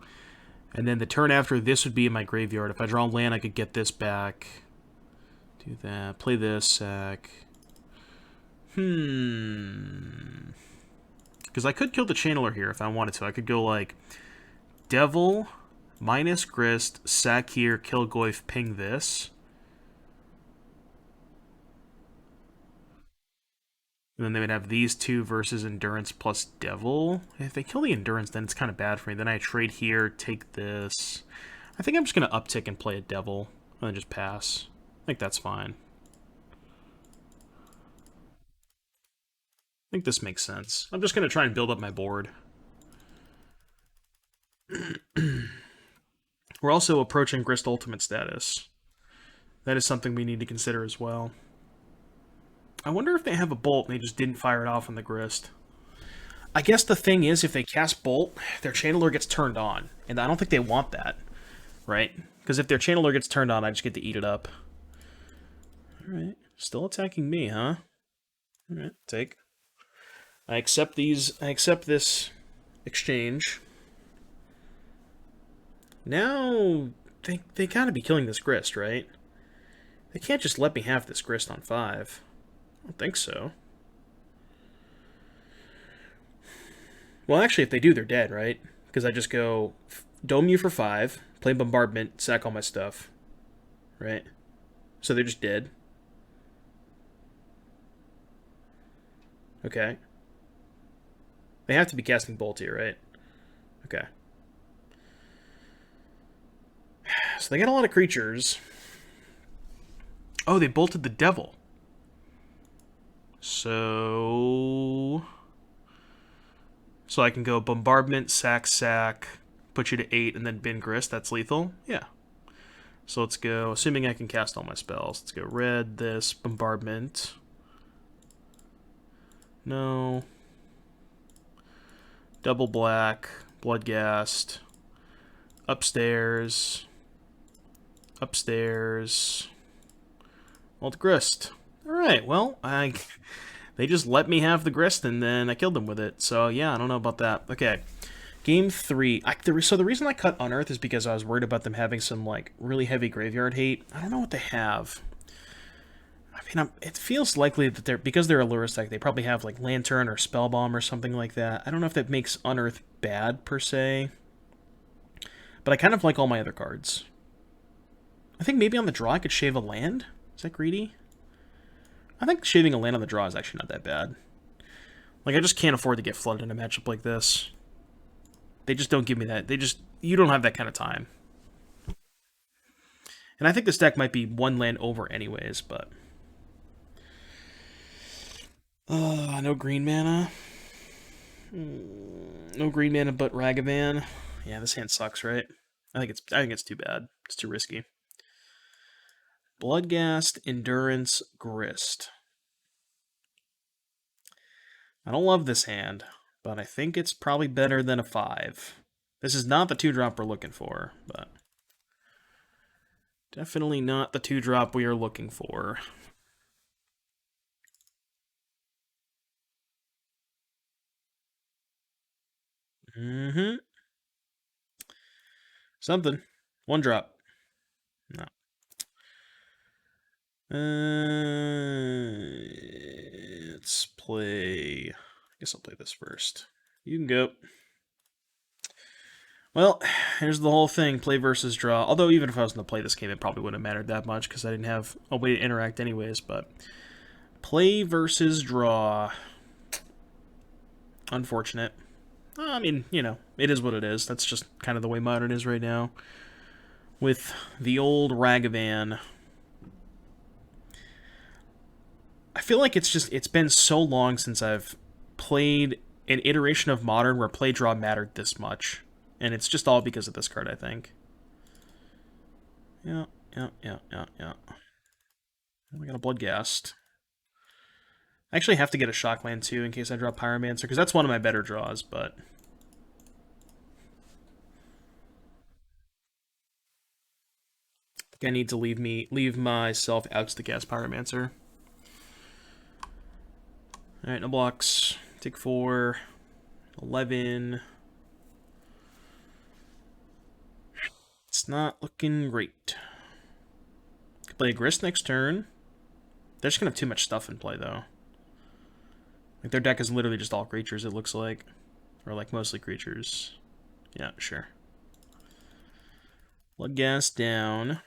And then the turn after, this would be in my graveyard. If I draw land, I could get this back. Do that. Play this, sack. Because I could kill the Channeler here if I wanted to. I could go like Devil, minus Grist, sack here, kill Goyf, ping this. And then they would have these 2 versus Endurance plus Devil. If they kill the Endurance, then it's kind of bad for me. Then I trade here, take this. I think I'm just going to uptick and play a Devil, and then just pass. I think that's fine. I think this makes sense. I'm just going to try and build up my board. We're also approaching Grist Ultimate status. That is something we need to consider as well. I wonder if they have a Bolt and they just didn't fire it off on the Grist. I guess the thing is, if they cast Bolt, their Channeler gets turned on. And I don't think they want that, right? Because if their Channeler gets turned on, I just get to eat it up. Alright, still attacking me, huh? Alright, take. I accept these. I accept this exchange. Now they gotta be killing this grist, right? They can't just let me have this grist on 5. I don't think so. Well, actually, if they do, they're dead, right? Because I just go dome you for 5, play bombardment, sack all my stuff, right? So they're just dead. Okay. They have to be casting Bolt here, right? Okay. So they got a lot of creatures. Oh, they bolted the devil. So I can go bombardment, sack, put you to 8, and then bin grist. That's lethal. Yeah. So let's go. Assuming I can cast all my spells. Let's go red. This bombardment. No. Double black. Bloodghast. Upstairs. Upstairs. Old grist. Alright, well, they just let me have the grist and then I killed them with it. So yeah, I don't know about that. Okay. Game 3. So the reason I cut Unearth is because I was worried about them having some like really heavy graveyard hate. I don't know what they have. I mean, it feels likely that because they're a Lurus deck, they probably have like Lantern or Spellbomb or something like that. I don't know if that makes Unearth bad per se. But I kind of like all my other cards. I think maybe on the draw I could shave a land. Is that greedy? I think shaving a land on the draw is actually not that bad. Like, I just can't afford to get flooded in a matchup like this. They just don't give me that. You don't have that kind of time. And I think this deck might be one land over anyways, but... no green mana. No green mana but Ragavan. Yeah, this hand sucks, right? I think it's too bad. It's too risky. Bloodghast, Endurance, Grist. I don't love this hand, but I think it's probably better than a 5. This is not the 2-drop we're looking for, but... definitely not the 2-drop we are looking for. Mm-hmm. Something. 1-drop. No. Let's play... I guess I'll play this first. You can go. Well, here's the whole thing. Play versus draw. Although even if I was going to play this game, it probably wouldn't have mattered that much because I didn't have a way to interact anyways, but... play versus draw. Unfortunate. I mean, you know, it is what it is. That's just kind of the way Modern is right now. With the old Ragavan. I feel like it's been so long since I've played an iteration of Modern where play draw mattered this much. And it's just all because of this card, I think. Yeah. We got a Bloodghast. I actually have to get a Shockland too in case I draw Pyromancer, because that's one of my better draws, but... I think I need to leave myself out to cast Pyromancer. Alright, no blocks. Take 4. 11. It's not looking great. Could play a Grist next turn. They're just gonna have too much stuff in play, though. Like, their deck is literally just all creatures, it looks like. Or, like, mostly creatures. Yeah, sure. Bloodghast down.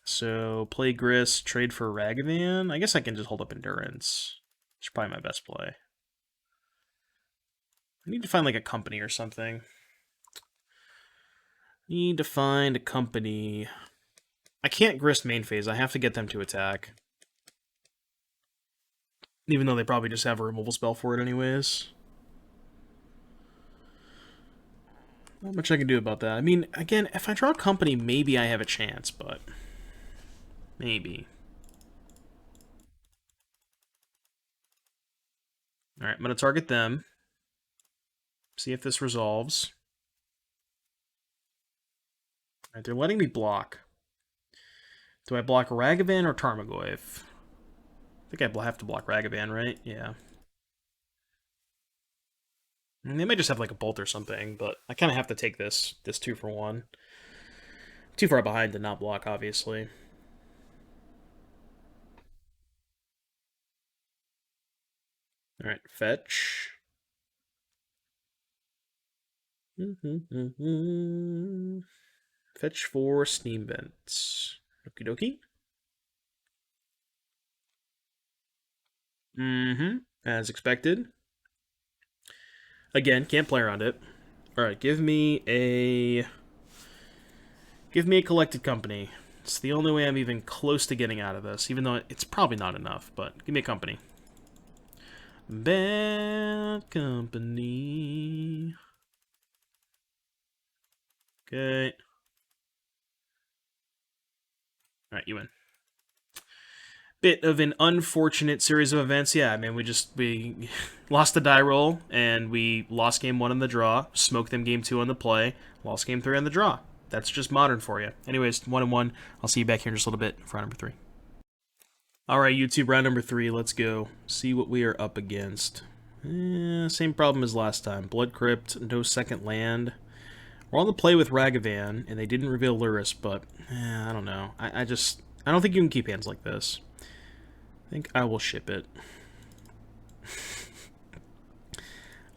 So, play Grist, trade for Ragavan. I guess I can just hold up Endurance. It's probably my best play. I need to find, like, a company or something. Need to find a company. I can't Grist main phase. I have to get them to attack. Even though they probably just have a removal spell for it anyways. Not much I can do about that. I mean, again, if I draw a company, maybe I have a chance, but... maybe. Alright, I'm going to target them. See if this resolves. Alright, they're letting me block. Do I block Ragavan or Tarmogoyf? I think I have to block Ragavan, right? Yeah. And they might just have like a bolt or something, but I kind of have to take this 2-for-1. Too far behind to not block, obviously. All right, fetch. Fetch for steam vents. Okie dokie. As expected. Again, can't play around it. All right, give me a collected company. It's the only way I'm even close to getting out of this, even though it's probably not enough. But give me a company. Bad company. Okay. All right, you win. Bit of an unfortunate series of events. Yeah, I mean, we lost the die roll, and we lost game 1 on the draw, smoked them game 2 on the play, lost game 3 on the draw. That's just modern for you. Anyways, 1-1. I'll see you back here in just a little bit for round number 3. All right, YouTube, round number 3. Let's go. See what we are up against. Same problem as last time. Blood Crypt, no second land. We're on the play with Ragavan, and they didn't reveal Luris, but I don't know. I don't think you can keep hands like this. I think I will ship it.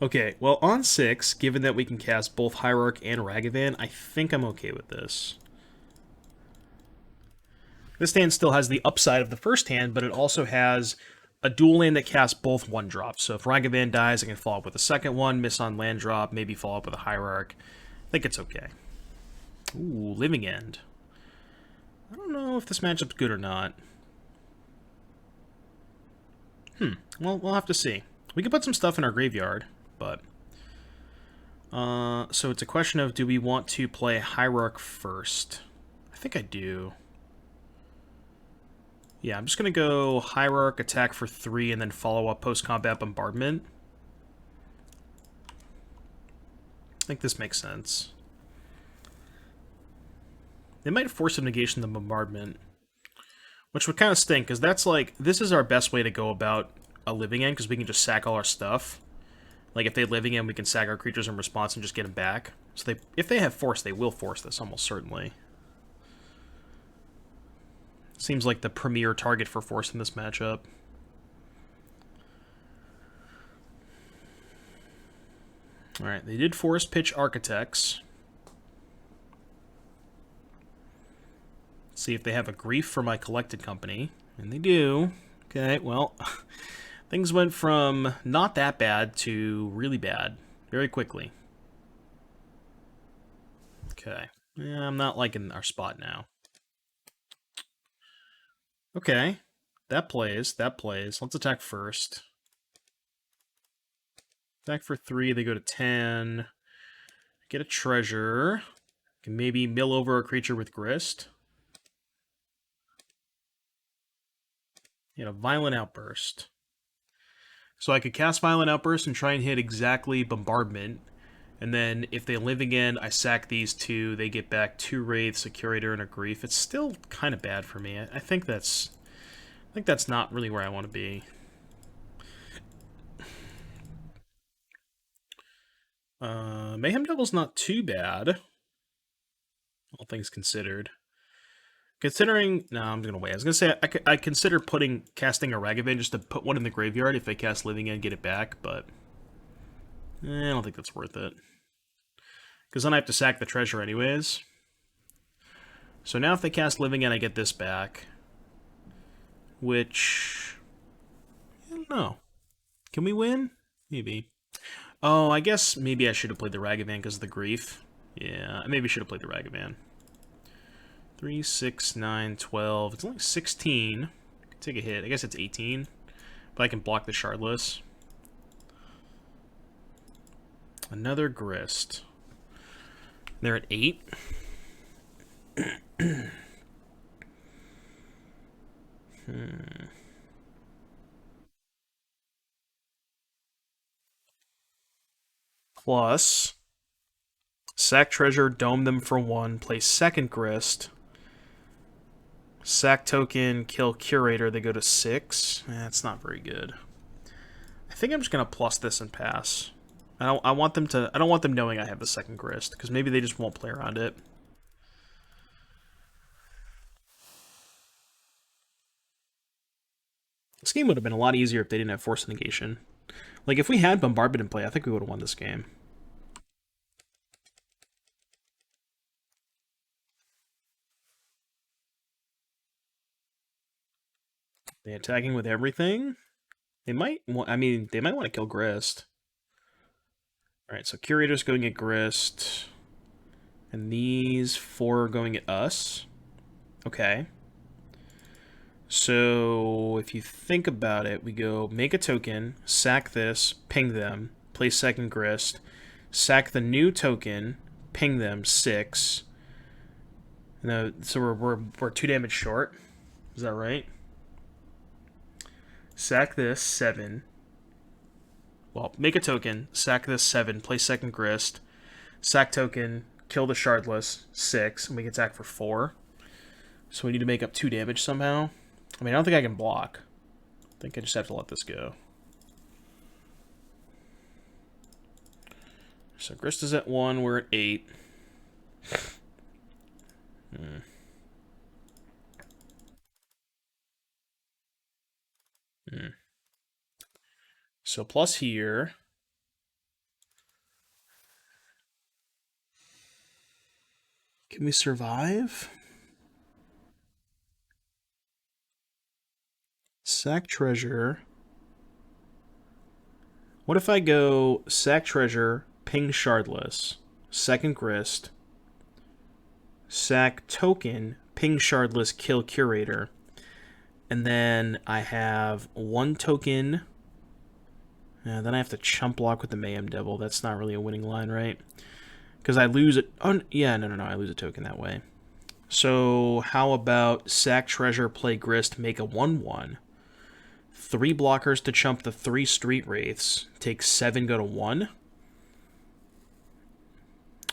Okay, well, on 6, given that we can cast both Hierarch and Ragavan, I think I'm okay with this. This hand still has the upside of the first hand, but it also has a dual land that casts both 1-drops. So if Ragavan dies, I can follow up with a second one, miss on land drop, maybe follow up with a Hierarch. I think it's okay. Ooh, Living End. I don't know if this matchup's good or not. Well, we'll have to see. We can put some stuff in our graveyard, but... so it's a question of, do we want to play Hierarch first? I think I do. Yeah, I'm just going to go Hierarch, attack for 3, and then follow up post-combat bombardment. I think this makes sense. They might force a negation of the bombardment, which would kind of stink, because that's like, this is our best way to go about a Living End, because we can just sack all our stuff. Like, if they Living End, we can sack our creatures in response and just get them back. So if they have force, they will force this, almost certainly. Seems like the premier target for force in this matchup. Alright, they did force pitch Architects. Let's see if they have a grief for my collected company. And they do. Okay, well, things went from not that bad to really bad very quickly. Okay. Yeah, I'm not liking our spot now. Okay. That plays. Let's attack first. Attack for 3, they go to 10. Get a treasure. Can maybe mill over a creature with Grist. A Violent Outburst. So I could cast Violent Outburst and try and hit exactly Bombardment. And then if they live again, I sack these 2. They get back 2 Wraiths, a Curator, and a Grief. It's still kind of bad for me. I think that's not really where I want to be. Mayhem Devil's not too bad, all things considered. Considering... No, I'm going to wait. I was going to say, I consider casting a Ragavan just to put one in the graveyard. If they cast Living End, get it back, but... I don't think that's worth it. Because then I have to sack the treasure anyways. So now if they cast Living End, I get this back. Which... I don't know. Can we win? Maybe. Oh, I guess maybe I should have played the Ragavan because of the grief. Yeah, I maybe should have played the Ragavan. 3, 6, 9, 12. It's only 16. Take a hit. I guess it's 18. But I can block the Shardless. Another Grist. They're at 8. Plus, sack treasure, dome them for 1, play second Grist. Sack token, kill Curator, they go to 6. That's not very good. I think I'm just going to plus this and pass. I want them to. I don't want them knowing I have the second grist because maybe they just won't play around it. This game would have been a lot easier if they didn't have force negation. Like if we had bombardment in play, I think we would have won this game. They attacking with everything. They might. I mean, they might want to kill Grist. All right, so Curator's going at Grist, and these four are going at us. Okay. So if you think about it, we go make a token, sack this, ping them, play second Grist, sack the new token, ping them 6. No, so we're 2 damage short. Is that right? Sack this 7. Well, make a token, sack this 7, play second Grist, sack token, kill the Shardless 6, and we can attack for 4. So we need to make up 2 damage somehow. I mean, I don't think I can block. I think I just have to let this go. So Grist is at 1, we're at 8. So plus here. Can we survive? Sack treasure. What if I go sack treasure, ping shardless, second grist, sack token, ping shardless, kill curator, and then I have 1 token. Then I have to chump block with the Mayhem Devil. That's not really a winning line, right? Because I lose it. Oh, yeah, no. I lose a token that way. So how about sack treasure, play grist, make a 1/1. 3 blockers to chump the 3 street wraiths. Take 7, go to 1.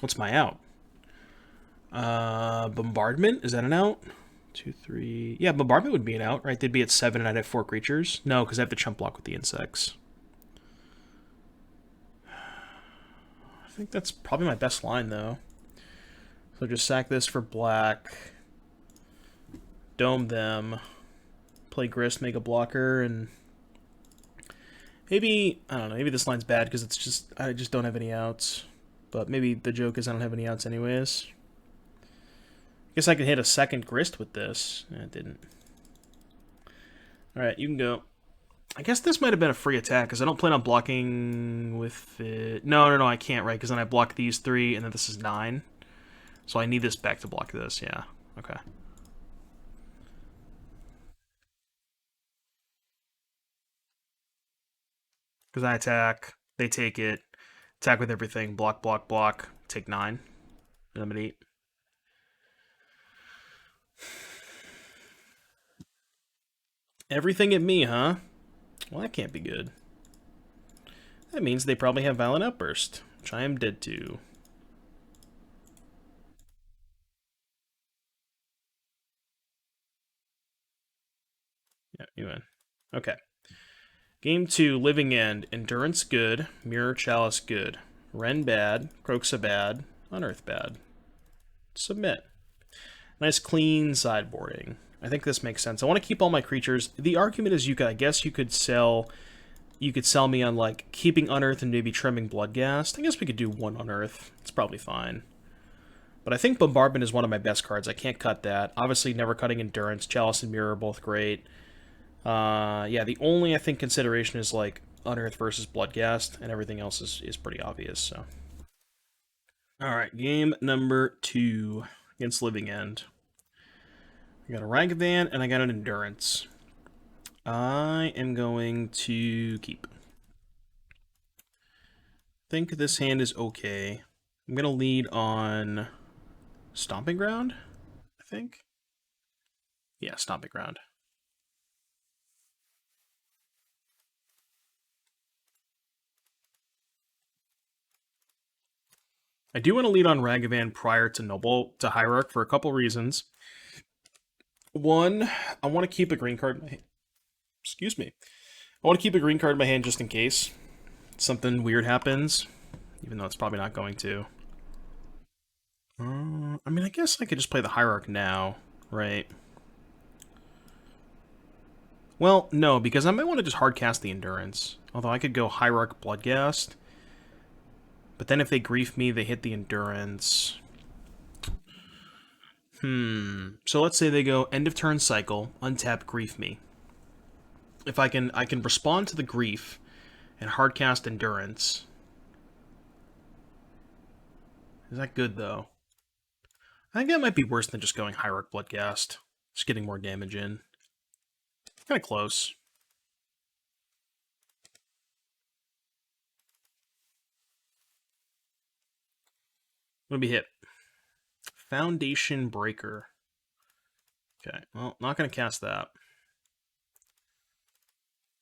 What's my out? Bombardment? Is that an out? 2, 3. Yeah, bombardment would be an out, right? They'd be at 7 and I'd have 4 creatures. No, because I have to chump block with the insects. I think that's probably my best line, though. So just sack this for black. Dome them. Play Grist, make a blocker, and maybe, I don't know, maybe this line's bad because it's just, I just don't have any outs. But maybe the joke is I don't have any outs anyways. Guess I could hit a second Grist with this. It didn't. Alright, you can go. I guess this might have been a free attack because I don't plan on blocking with it. No, I can't, right? Because then I block these 3 and then this is 9. So I need this back to block this, yeah. Okay. Because I attack, they take it, attack with everything, block, block, block, take 9, and I'm at 8. Everything at me, huh? Well, that can't be good. That means they probably have Violent Outburst, which I am dead to. Yeah, you win. Okay. Game 2, Living End. Endurance good. Mirror Chalice good. Ren bad. Kroxa bad. Unearth bad. Submit. Nice clean sideboarding. I think this makes sense. I want to keep all my creatures. The argument is I guess you could sell me on like keeping Unearth and maybe trimming Bloodghast. I guess we could do 1 Unearth. It's probably fine. But I think Bombardment is one of my best cards. I can't cut that. Obviously, never cutting Endurance. Chalice and Mirror are both great. Yeah, the only, I think, consideration is, like, Unearth versus Bloodghast, and everything else is pretty obvious, so. Alright, game number 2 against Living End. I got a Ragavan, and I got an Endurance. I am going to keep. I think this hand is okay. I'm going to lead on Stomping Ground, I think. Yeah, Stomping Ground. I do want to lead on Ragavan prior to Hierarch for a couple reasons. One, I want to keep a green card in my hand. Excuse me. I want to keep a green card in my hand just in case something weird happens. even though it's probably not going to. I mean, I guess I could just play the Hierarch now, right? Well, no, because I might want to just hardcast the Endurance. Although I could go Hierarch Bloodghast. But then if they grief me, they hit the Endurance. So let's say they go end of turn cycle, untap, grief me. If I can respond to the grief and hardcast Endurance. Is that good, though? I think that might be worse than just going Hierarch Bloodghast. Just getting more damage in. Kind of close. I'm gonna be hit. Foundation Breaker. Okay, well, not gonna cast that.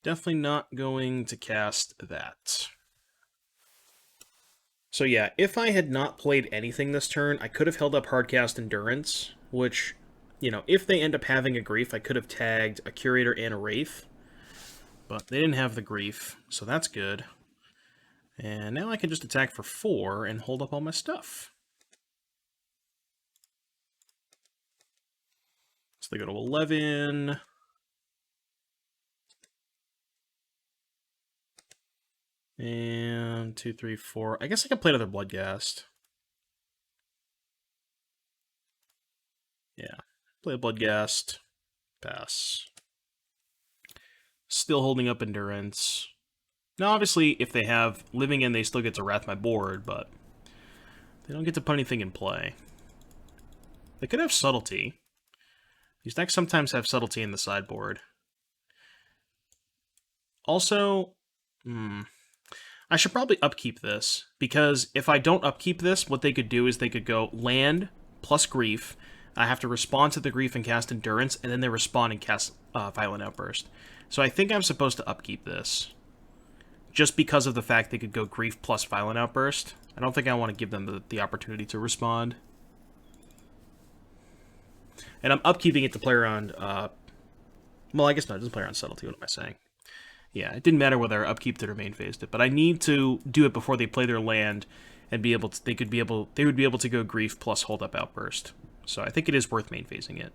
Definitely not going to cast that. So yeah, if I had not played anything this turn, I could have held up Hardcast Endurance, which, you know, if they end up having a Grief, I could have tagged a Curator and a Wraith. But they didn't have the Grief, so that's good. And now I can just attack for 4 and hold up all my stuff. So they go to 11. And 2, 3, 4. I guess I can play another Bloodghast. Yeah. Play a Bloodghast. Pass. Still holding up Endurance. Now, obviously, if they have Living In, they still get to Wrath my board, but they don't get to put anything in play. They could have Subtlety. These decks sometimes have Subtlety in the sideboard. Also, I should probably upkeep this, because if I don't upkeep this, what they could do is they could go land plus Grief. I have to respond to the Grief and cast Endurance, and then they respond and cast Violent Outburst. So I think I'm supposed to upkeep this, just because of the fact they could go Grief plus Violent Outburst. I don't think I want to give them the opportunity to respond. And I'm upkeeping it to play around... well, I guess not, it doesn't play around Subtlety, what am I saying? Yeah, it didn't matter whether I upkeeped it or main phased it, but I need to do it before they play their land and be able to, they would be able to go Grief plus Hold Up Outburst. So I think it is worth main phasing it.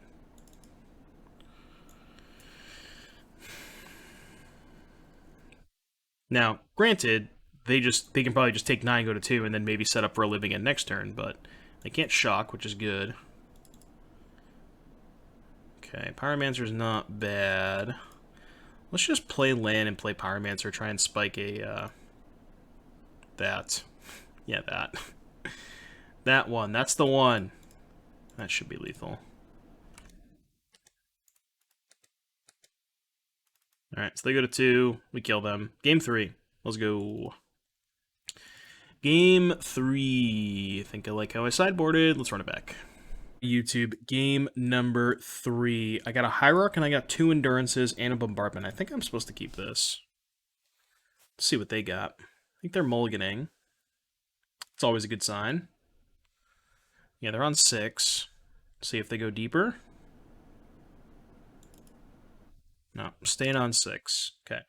Now, granted, they can probably just take 9, go to 2, and then maybe set up for a Living In next turn, but they can't shock, which is good. Okay, Pyromancer's not bad. Let's just play land and play Pyromancer, try and spike a, that. Yeah, that. That one, that's the one. That should be lethal. Alright, so they go to 2, we kill them. Game 3, let's go. Game 3, I think I like how I sideboarded, let's run it back. YouTube, game number 3. I got a Hierarch and I got 2 Endurances and a Bombardment. I think I'm supposed to keep this. Let's see what they got. I think they're mulliganing. It's always a good sign. Yeah, they're on 6. See if they go deeper. No, staying on 6. Okay.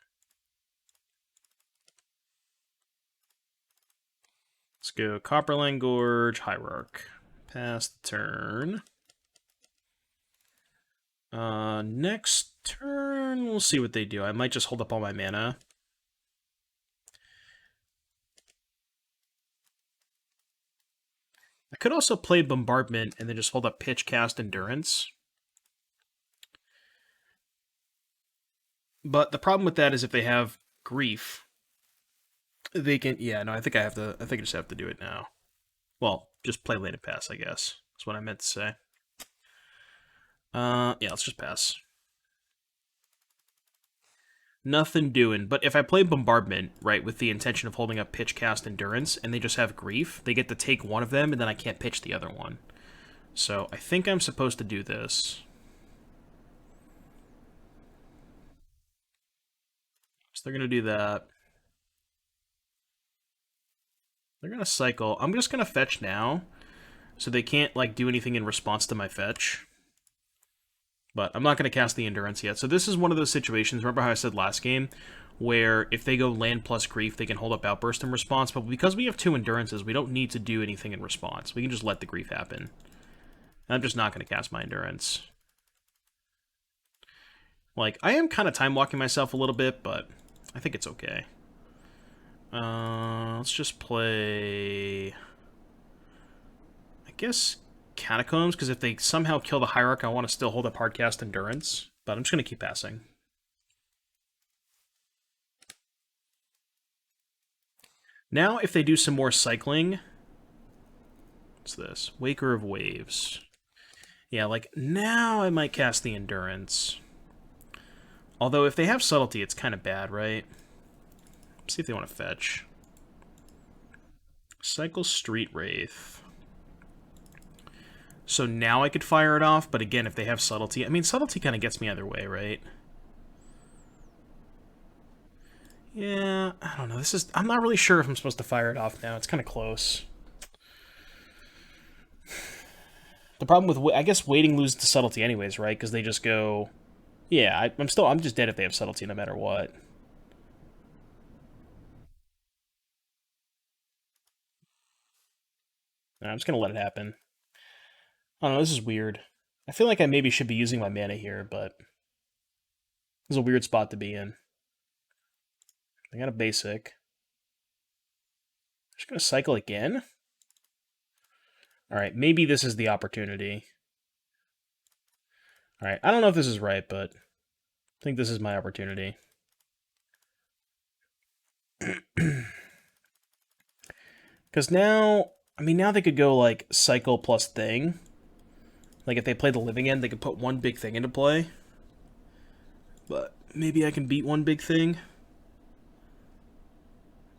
Let's go Copperline Gorge, Hierarch. Pass the turn. Next turn, we'll see what they do. I might just hold up all my mana. I could also play Bombardment and then just hold up Pitch, Cast, Endurance. But the problem with that is if they have Grief, they can... Yeah, no, I think I just have to do it now. Well, just play land and pass, I guess. That's what I meant to say. Yeah, let's just pass. Nothing doing. But if I play Bombardment, right, with the intention of holding up Pitch, Cast, Endurance, and they just have Grief, they get to take one of them, and then I can't pitch the other one. So I think I'm supposed to do this. So they're going to do that. They're going to cycle. I'm just going to fetch now, so they can't, like, do anything in response to my fetch. But I'm not going to cast the Endurance yet. So this is one of those situations, remember how I said last game, where if they go land plus grief, they can hold up outburst in response, but because we have 2 endurances, we don't need to do anything in response. We can just let the grief happen. And I'm just not going to cast my endurance. Like, I am kind of time-walking myself a little bit, but I think it's okay. Let's just play... I guess Catacombs, because if they somehow kill the Hierarch, I want to still hold up Hardcast Endurance. But I'm just going to keep passing. Now, if they do some more cycling... What's this? Waker of Waves. Yeah, like, now I might cast the Endurance. Although, if they have Subtlety, it's kind of bad, right? Let's see if they want to fetch. Cycle Street Wraith. So now I could fire it off, but again, if they have Subtlety... I mean, Subtlety kind of gets me either way, right? Yeah, I don't know. This is... I'm not really sure if I'm supposed to fire it off now. It's kind of close. The problem with... I guess waiting loses to Subtlety anyways, right? Because they just go... Yeah, I'm just dead if they have Subtlety no matter what. I'm just going to let it happen. I don't know, this is weird. I feel like I maybe should be using my mana here, but... This is a weird spot to be in. I got a basic. Just going to cycle again? Alright, maybe this is the opportunity. Alright, I don't know if this is right, but... I think this is my opportunity. Because now... I mean, now they could go, like, cycle plus thing. Like, if they play the living end, they could put one big thing into play. But maybe I can beat one big thing.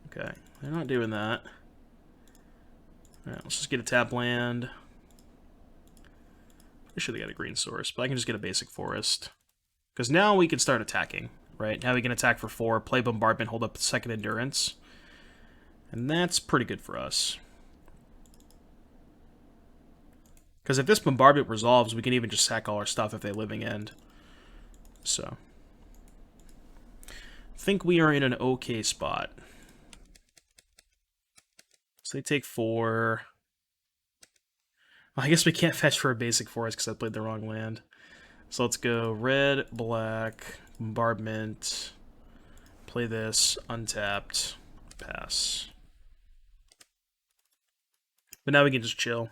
Okay, they're not doing that. Alright, let's just get a tap land. Pretty sure they got a green source, but I can just get a basic forest. Because now we can start attacking, right? Now we can attack for 4, play bombardment, hold up second endurance. And that's pretty good for us. Because if this bombardment resolves, we can even just sack all our stuff if they living end. So. I think we are in an okay spot. So they take 4. Well, I guess we can't fetch for a basic forest because I played the wrong land. So let's go red, black, bombardment, play this, untapped, pass. But now we can just chill.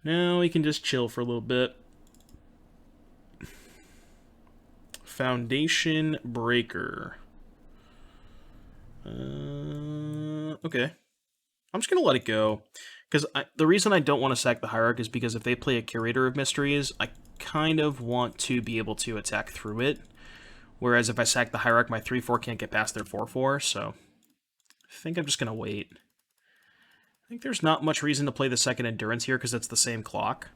Now we can just chill for a little bit. Foundation Breaker. Okay. I'm just going to let it go. Because the reason I don't want to sack the Hierarch is because if they play a Curator of Mysteries, I kind of want to be able to attack through it. Whereas if I sack the Hierarch, my 3-4 can't get past their 4-4, so I think I'm just going to wait. I think there's not much reason to play the second Endurance here because it's the same clock.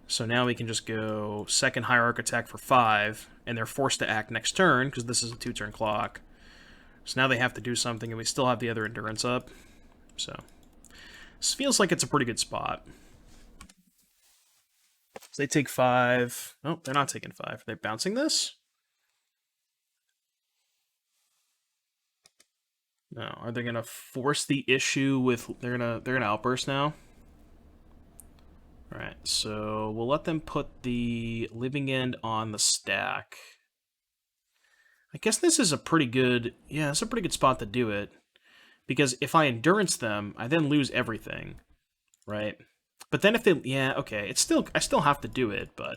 So now we can just go second Hierarch attack for 5, and they're forced to act next turn because this is a 2-turn clock. So now they have to do something, and we still have the other Endurance up. So this feels like it's a pretty good spot. So they take 5. Oh, they're not taking 5. They're bouncing this? No, are they gonna force the issue with they're gonna outburst now? Alright, so we'll let them put the living end on the stack. I guess this is a pretty good it's a pretty good spot to do it. Because if I endurance them, I then lose everything. Right? But then if they okay, it's still I still have to do it, but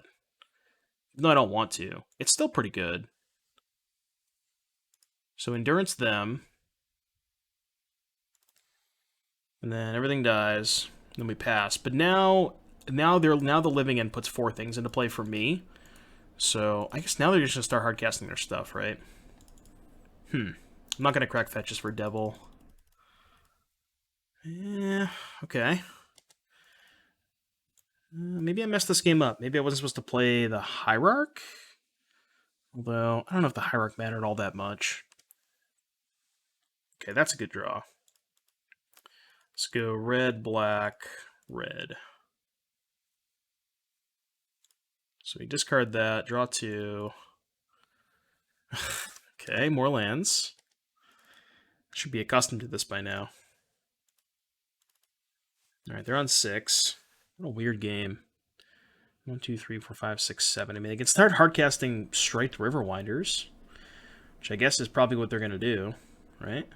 no, I don't want to. It's still pretty good. So endurance them. And then everything dies. Then we pass. But now the living end puts 4 things into play for me. So I guess now they're just gonna start hard casting their stuff, right? I'm not gonna crack fetches for Devil. Yeah, okay. Maybe I messed this game up. Maybe I wasn't supposed to play the Hierarch? Although, I don't know if the Hierarch mattered all that much. Okay, that's a good draw. Let's go red, black, red. So we discard that, draw 2. Okay, more lands. Should be accustomed to this by now. Alright, they're on 6. What a weird game. 1, 2, 3, 4, 5, 6, 7. I mean, they can start hardcasting Striped Riverwinders, which I guess is probably what they're going to do, right?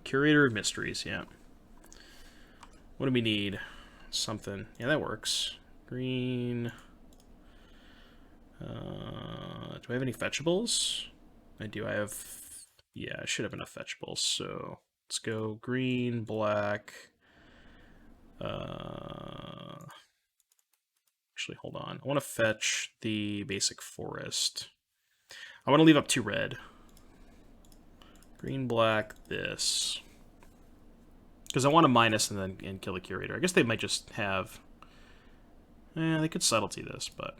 Curator of Mysteries, yeah. What do we need? Something. Yeah, that works. Green. Do I have any fetchables? I do. I have... Yeah, I should have enough fetchables. So let's go green, black. Actually, hold on. I want to fetch the basic forest. I want to leave up 2 red. Green, black, this. Because I want to minus and kill the curator. I guess they might just have... they could subtlety this, but...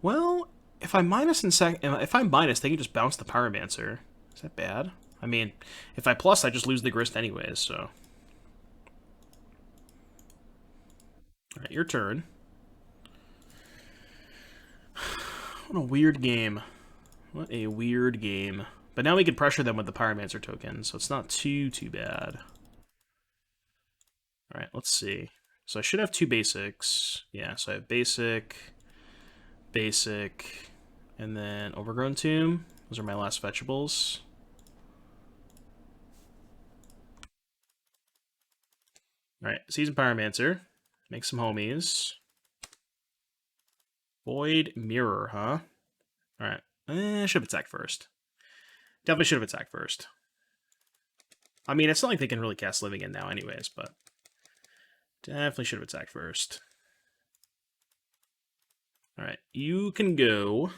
Well, if I minus, if I minus, they can just bounce the Pyromancer. Is that bad? I mean, if I plus, I just lose the Grist anyways, so... Alright, your turn. What a weird game. What a weird game. But now we can pressure them with the Pyromancer token, so it's not too bad. Alright, let's see. So I should have 2 basics. Yeah, so I have basic, basic, and then Overgrown Tomb. Those are my last fetchables. Alright, Season Pyromancer. Make some homies. Void Mirror, huh? Alright. Should have attacked first. Definitely should have attacked first. I mean, it's not like they can really cast Living In now anyways, but... Definitely should have attacked first. Alright, you can go...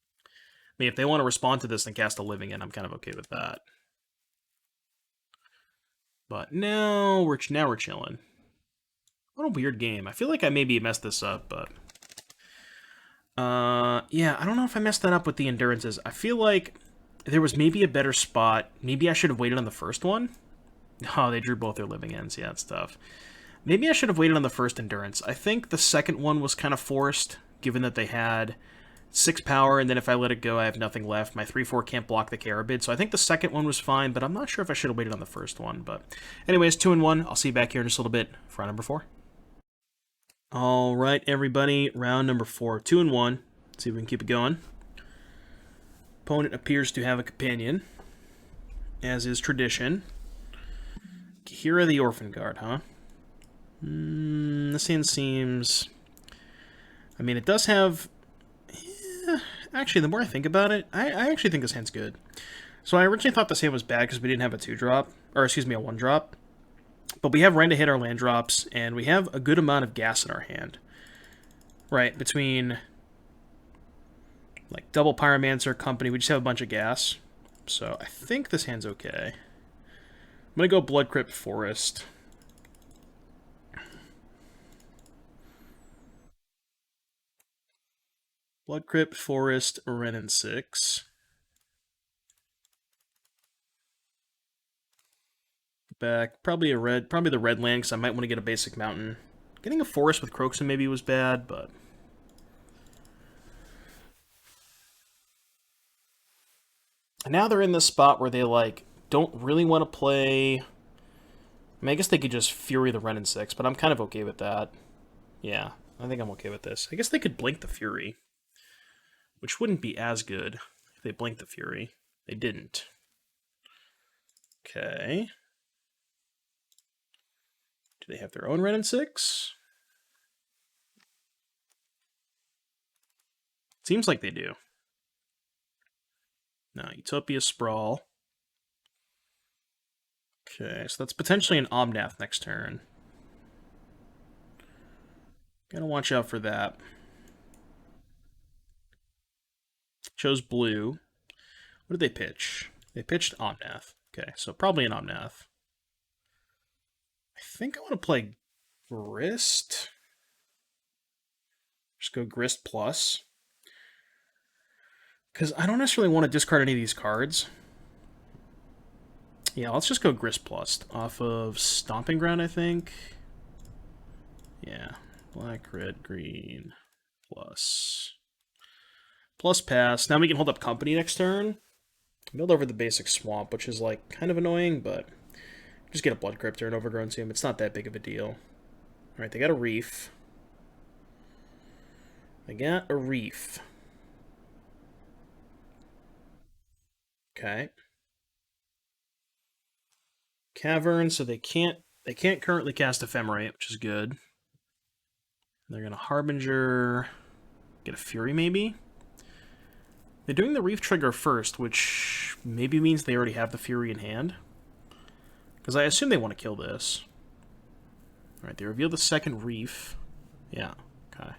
I mean, if they want to respond to this and cast a Living In, I'm kind of okay with that. But now we're chilling. What a weird game. I feel like I maybe messed this up, but... yeah, I don't know if I messed that up with the endurances. I feel like there was maybe a better spot. Maybe I should have waited on the first one. Oh, they drew both their Living Ends. Yeah, it's tough. Maybe I should have waited on the first endurance. I think the second one was kind of forced, given that they had 6 power, and then if I let it go, I have nothing left. My 3/4 can't block the Carabid, so I think the second one was fine, but I'm not sure if I should have waited on the first one. But anyways, 2-1. I'll see you back here in just a little bit for round number 4. All right, everybody, round number 4, 2-1. Let's see if we can keep it going. Opponent appears to have a companion, as is tradition. Kira the Orphan Guard, huh? This hand seems... I mean, it does have... actually, the more I think about it, I actually think this hand's good. So I originally thought this hand was bad because we didn't have a 2-drop, or excuse me, a 1-drop. But we have Ren to hit our land drops, and we have a good amount of gas in our hand. Right, between like double Pyromancer, Company, we just have a bunch of gas. So I think this hand's okay. I'm going to go Blood Crypt Forest. Blood Crypt Forest, Ren and 6. Back, probably the red land, because I might want to get a basic mountain. Getting a forest with Croxon maybe was bad, but... And now they're in this spot where they, like, don't really want to play... I mean, I guess they could just Fury the Ren and 6, but I'm kind of okay with that. Yeah, I think I'm okay with this. I guess they could Blink the Fury, which wouldn't be as good if they Blinked the Fury. They didn't. Okay. Do they have their own Ren and 6? Seems like they do. No, Utopia Sprawl. Okay, so that's potentially an Omnath next turn. Gotta watch out for that. Chose blue. What did they pitch? They pitched Omnath. Okay, so probably an Omnath. I think I want to play Grist. Just go Grist plus. Because I don't necessarily want to discard any of these cards. Yeah, let's just go Grist plus. Off of Stomping Ground, I think. Yeah. Black, red, green, plus. Plus pass. Now we can hold up company next turn. Build over the basic swamp, which is like kind of annoying, but just get a blood crypt or an overgrown tomb. It's not that big of a deal. Alright, they got a reef. They got a reef. Okay. Cavern, so they can't currently cast Ephemerate, which is good. They're gonna Harbinger, get a Fury maybe? They're doing the Reef trigger first, which maybe means they already have the Fury in hand. Because I assume they want to kill this. Alright, they reveal the second Reef. Yeah, okay.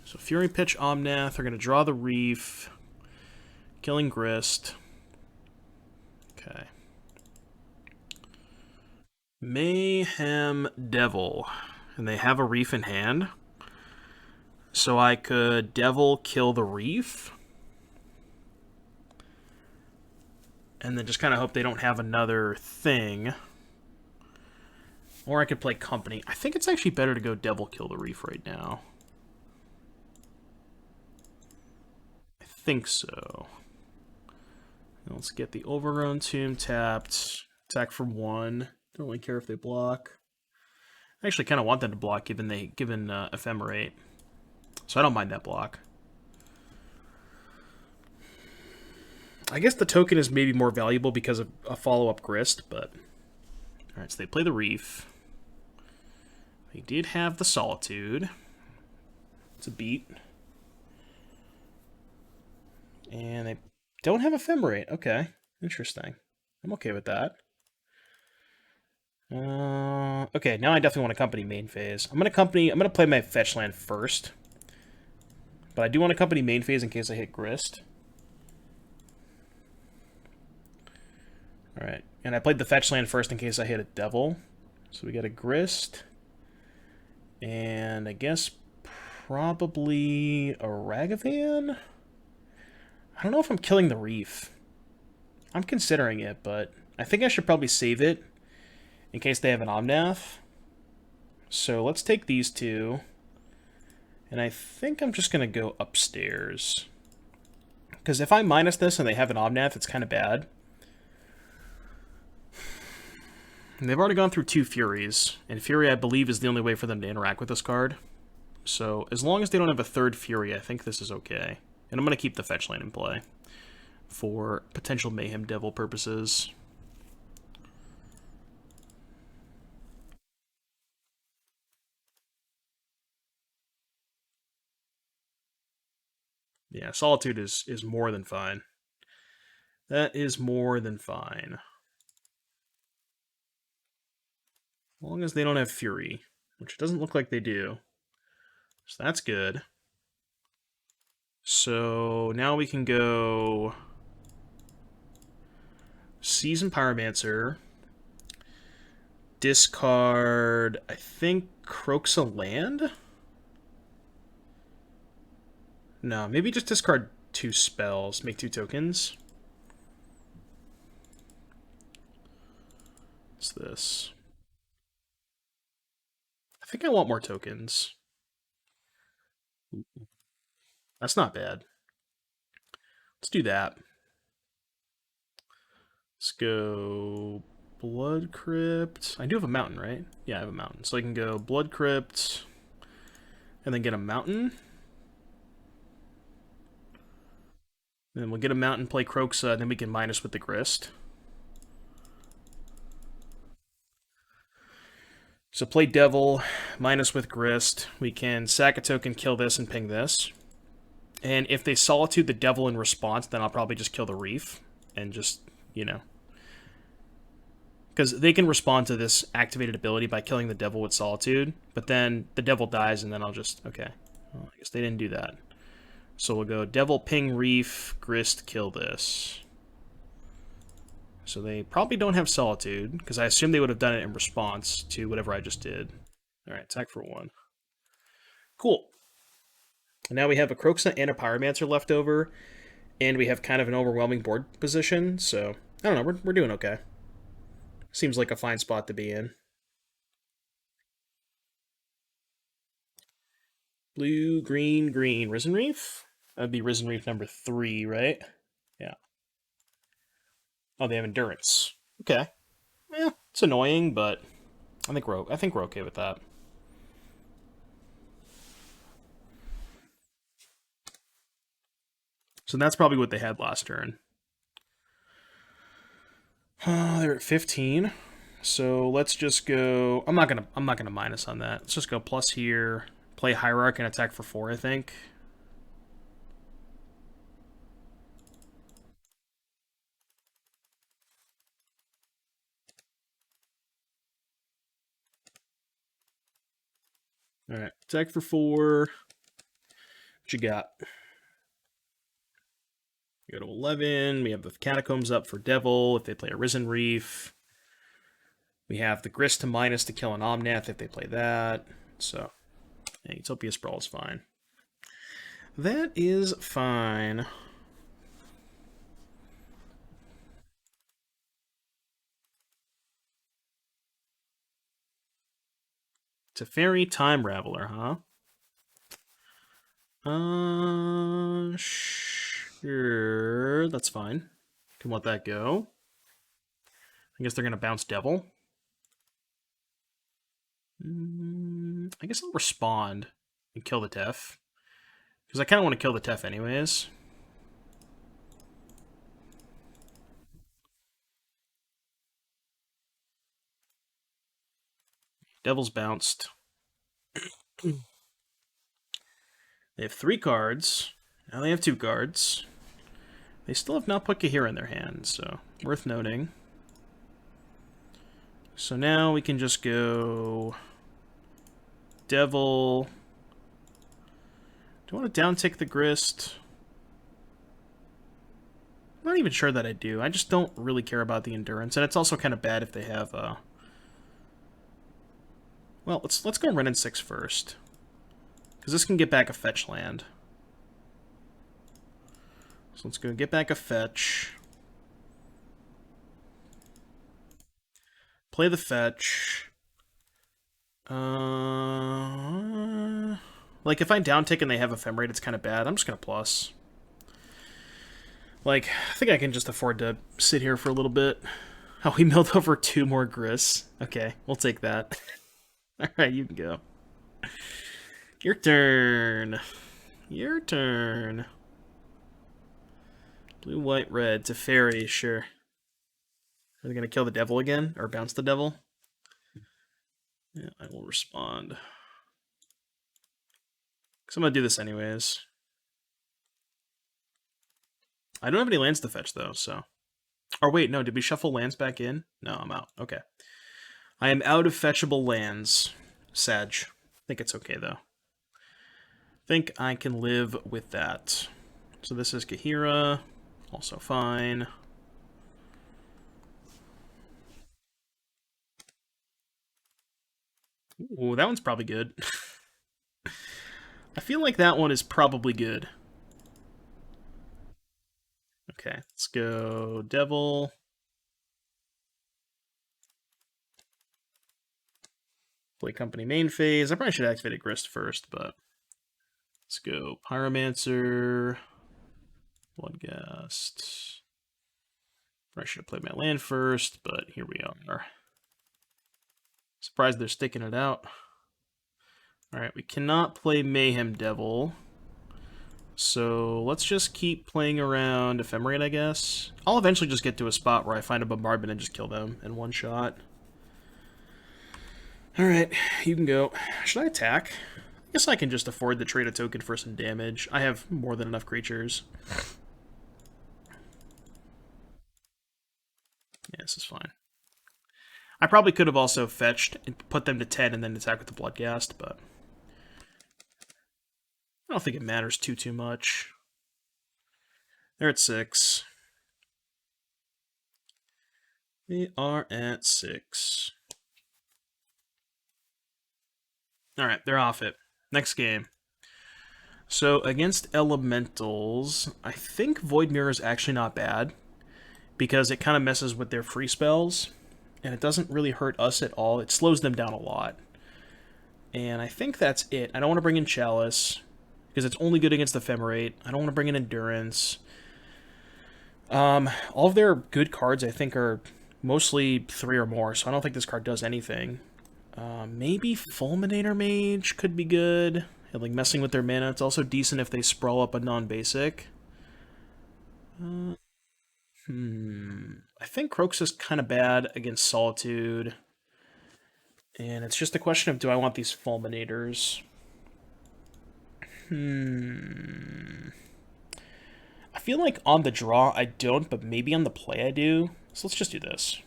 So Fury pitch Omnath, they're gonna draw the Reef. Killing Grist. Okay. Mayhem Devil. And they have a Reef in hand. So I could Devil kill the Reef. And then just kind of hope they don't have another thing. Or I could play Company. I think it's actually better to go Devil kill the Reef right now. I think so. Now let's get the Overgrown Tomb tapped. Attack for 1. Don't really care if they block. I actually kind of want them to block given Ephemerate. So I don't mind that block. I guess the token is maybe more valuable because of a follow-up Grist, but... Alright, so they play the Reef. They did have the Solitude. It's a beat. And they don't have Ephemerate. Okay, interesting. I'm okay with that. Okay, now I definitely want to company main phase. I'm gonna play my fetch land first. But I do want to company main phase in case I hit Grist. Alright, and I played the fetch land first in case I hit a Devil. So we got a Grist. And I guess probably a Ragavan? I don't know if I'm killing the Reef. I'm considering it, but I think I should probably save it in case they have an Omnath. So let's take these two. And I think I'm just going to go upstairs. Because if I minus this and they have an Omnath, it's kind of bad. And they've already gone through 2 Furies. And Fury, I believe, is the only way for them to interact with this card. So as long as they don't have a 3rd Fury, I think this is okay. And I'm going to keep the fetch land in play for potential Mayhem Devil purposes. Yeah, Solitude is more than fine. That is more than fine. As long as they don't have Fury, which it doesn't look like they do. So that's good. So now we can go Season Pyromancer, discard, I think, Croaks a land? No, maybe just discard 2 spells, make 2 tokens. What's this? I think I want more tokens. That's not bad. Let's do that. Let's go Blood Crypt. I do have a mountain, right? Yeah, I have a mountain. So I can go Blood Crypt and then get a mountain. Then we'll get a mountain, play Croxa, and then we can minus with the Grist. So play Devil, minus with Grist. We can sack a token, kill this, and ping this. And if they Solitude the Devil in response, then I'll probably just kill the Reef. And just, you know. Because they can respond to this activated ability by killing the Devil with Solitude. But then the Devil dies, and then I'll just... Okay. Well, I guess they didn't do that. So we'll go Devil, ping, Reef, Grist, kill this. So they probably don't have Solitude, because I assume they would have done it in response to whatever I just did. Alright, attack for 1. Cool. Now we have a Croxa and a Pyromancer left over, and we have kind of an overwhelming board position, so I don't know, we're doing okay. Seems like a fine spot to be in. Blue, green, green. Risen Reef? That'd be Risen Reef number 3, right? Yeah. Oh, they have Endurance. Okay. Yeah, it's annoying, but I think we're okay with that. So that's probably what they had last turn. They're at 15. So let's just go. I'm not gonna minus on that. Let's just go plus here. Play Hierarch and attack for 4. I think. All right, attack for 4. What you got? We go to 11. We have the Catacombs up for Devil if they play a Risen Reef. We have the Grist to minus to kill an Omnath if they play that. So, yeah, Utopia Sprawl is fine. That is fine. Teferi Time Raveler, huh? Sure. That's fine. Can let that go. I guess they're going to bounce Devil. I guess I'll respond and kill the Tef. Because I kind of want to kill the Tef anyways. Devil's bounced. They have 3 cards. Now they have 2 cards. They still have not put Kahira in their hand, so worth noting. So now we can just go Devil. Do I want to downtick the Grist? I'm not even sure that I do. I just don't really care about the Endurance, and it's also kind of bad if they have well, let's go Wrenn and 6 first. Because this can get back a fetch land. So let's go get back a fetch. Play the fetch. Like, if I downtick and they have Ephemerate, it's kind of bad. I'm just going to plus. Like, I think I can just afford to sit here for a little bit. Oh, we milled over 2 more Grists. Okay, we'll take that. Alright, you can go. Your turn. Your turn. Blue, white, red. Teferi, sure. Are they going to kill the Devil again? Or bounce the Devil? Yeah, I will respond. Because I'm going to do this anyways. I don't have any lands to fetch, though, so... Or wait, no, did we shuffle lands back in? No, I'm out. Okay. I am out of fetchable lands. Sag. I think it's okay, though. I think I can live with that. So this is Kahira. Also fine. Ooh, that one's probably good. I feel like that one is probably good. Okay, let's go Devil. Play Company main phase. I probably should activate a Grist first, but let's go Pyromancer. Bloodghast. I should have played my land first, but here we are. Surprised they're sticking it out. Alright, we cannot play Mayhem Devil. So let's just keep playing around Ephemerate, I guess. I'll eventually just get to a spot where I find a bombardment and just kill them in one shot. Alright, you can go. Should I attack? I guess I can just afford to trade a token for some damage. I have more than enough creatures. Yeah, this is fine. I probably could have also fetched and put them to 10 and then attack with the Bloodghast, but I don't think it matters too much. They're at 6. We are at 6. Alright, they're off it. Next game. So, against Elementals, I think Void Mirror is actually not bad, because it kind of messes with their free spells, and it doesn't really hurt us at all. It slows them down a lot. And I think that's it. I don't want to bring in Chalice, because it's only good against the Ephemerate. I don't want to bring in Endurance. All of their good cards, I think, are mostly 3 or more, so I don't think this card does anything. Maybe Fulminator Mage could be good. And, like, messing with their mana. It's also decent if they sprawl up a non-basic. I think Croaks is kind of bad against Solitude. And it's just a question of, do I want these Fulminators? I feel like on the draw I don't, but maybe on the play I do. So let's just do this.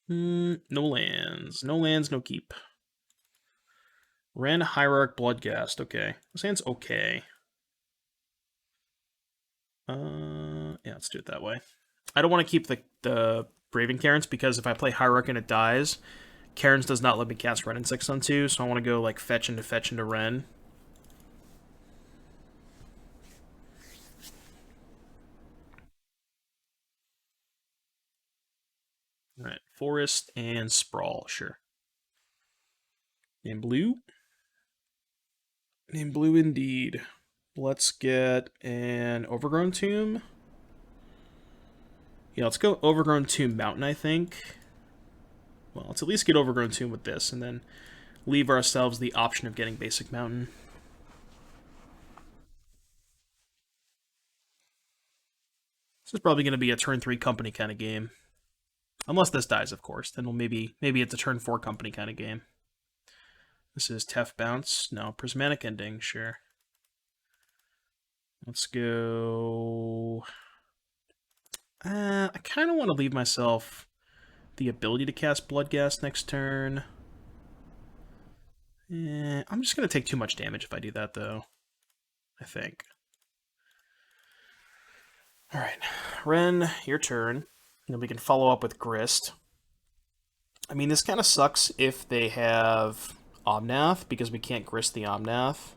No lands. No lands, no keep. Ren, Hierarch, Bloodghast. Okay. This hand's okay. Yeah, let's do it that way. I don't want to keep the Braving Cairns, because if I play Hierarch and it dies, Cairns does not let me cast Ren and 6 on 2, so I want to go like fetch into Ren. Alright, Forest and Sprawl, sure. In blue? In blue indeed. Let's get an Overgrown Tomb. Yeah, let's go Overgrown Tomb Mountain, I think. Well, let's at least get Overgrown Tomb with this, and then leave ourselves the option of getting Basic Mountain. This is probably going to be a turn 3 company kind of game. Unless this dies, of course. Then we'll maybe it's a turn 4 company kind of game. This is Tef Bounce. No, Prismatic Ending, sure. Let's go... I kind of want to leave myself the ability to cast Bloodghast next turn. I'm just going to take too much damage if I do that, though. I think. Alright, Ren, your turn. And then we can follow up with Grist. I mean, this kind of sucks if they have Omnath, because we can't Grist the Omnath.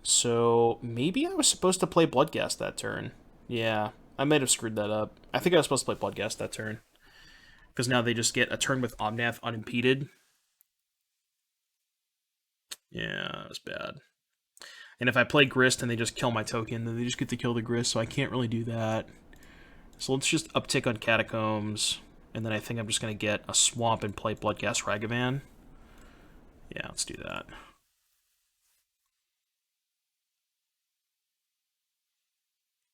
So maybe I was supposed to play Bloodghast that turn. Yeah, I might have screwed that up. I think I was supposed to play Bloodghast that turn. Because now they just get a turn with Omnath unimpeded. Yeah, that was bad. And if I play Grist and they just kill my token, then they just get to kill the Grist, so I can't really do that. So let's just uptick on Catacombs, and then I think I'm just going to get a Swamp and play Bloodghast Ragavan. Yeah, let's do that.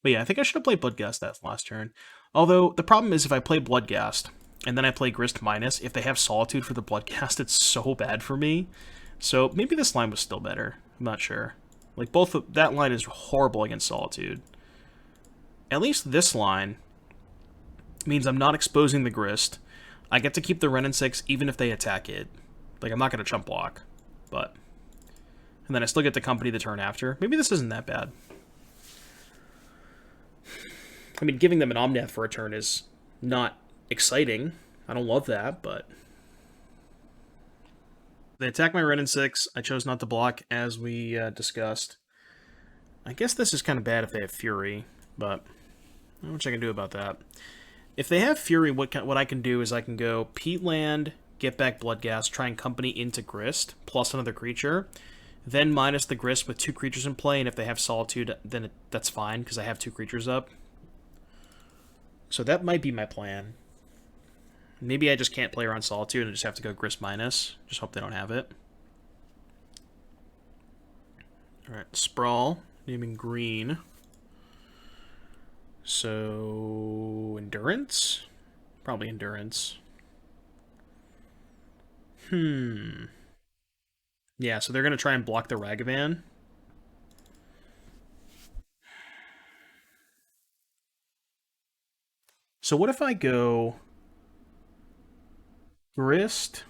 But yeah, I think I should have played Bloodghast that last turn. Although, the problem is if I play Bloodghast, and then I play Grist minus, if they have Solitude for the Bloodghast, it's so bad for me. So maybe this line was still better. I'm not sure. Like, that line is horrible against Solitude. At least this line means I'm not exposing the Grist. I get to keep the Ren and 6 even if they attack it. Like, I'm not going to chump block. But... And then I still get to company the turn after. Maybe this isn't that bad. I mean, giving them an Omnath for a turn is not exciting. I don't love that, but... They attack my Ren and 6. I chose not to block, as we discussed. I guess this is kind of bad if they have Fury, but not much I can do about that. If they have Fury, what I can do is I can go Peatland, get back Bloodghast, try and company into Grist, plus another creature, then minus the Grist with 2 creatures in play, and if they have Solitude, then that's fine, because I have 2 creatures up. So that might be my plan. Maybe I just can't play around Solitude and just have to go Grist minus. Just hope they don't have it. Alright, Sprawl, naming green. So, Endurance? Probably Endurance. Yeah, so they're going to try and block the Ragavan. So what if I go... Grist?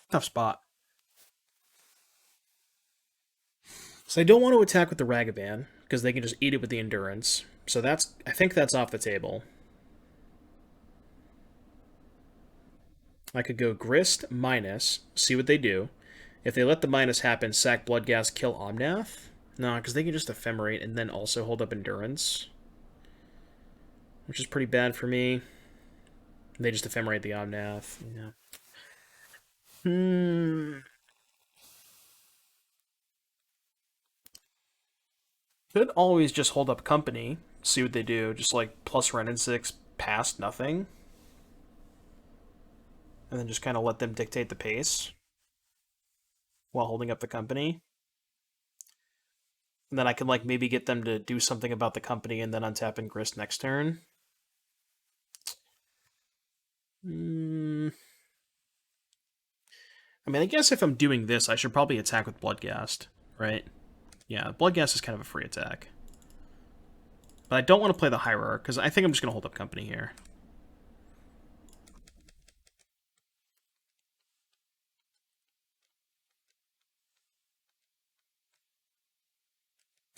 Tough spot. So I don't want to attack with the Ragavan, because they can just eat it with the Endurance. So I think that's off the table. I could go Grist minus, see what they do, If they let the minus happen, sack Bloodghast, kill Omnath? No, because they can just ephemerate and then also hold up Endurance, which is pretty bad for me. They just ephemerate the Omnath. Yeah. Could always just hold up Company, see what they do. Just like plus Ren and 6, past nothing. And then just kind of let them dictate the pace while holding up the Company. And then I can like maybe get them to do something about the Company and then untap and Grist next turn. I mean, I guess if I'm doing this, I should probably attack with Bloodghast, right? Yeah, Bloodghast is kind of a free attack. But I don't want to play the Hierarch, because I think I'm just going to hold up Company here.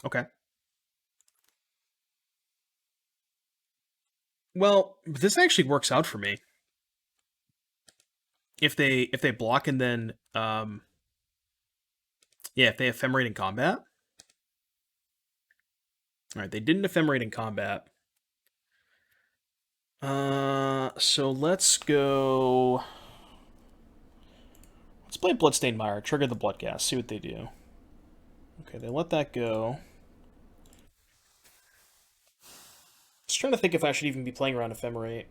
Okay. Well, this actually works out for me. If they block and then yeah, if they ephemerate in combat. Alright, they didn't ephemerate in combat. So let's go. Let's play Bloodstained Mire, trigger the Bloodghast, see what they do. Okay, they let that go. Just trying to think if I should even be playing around Ephemerate.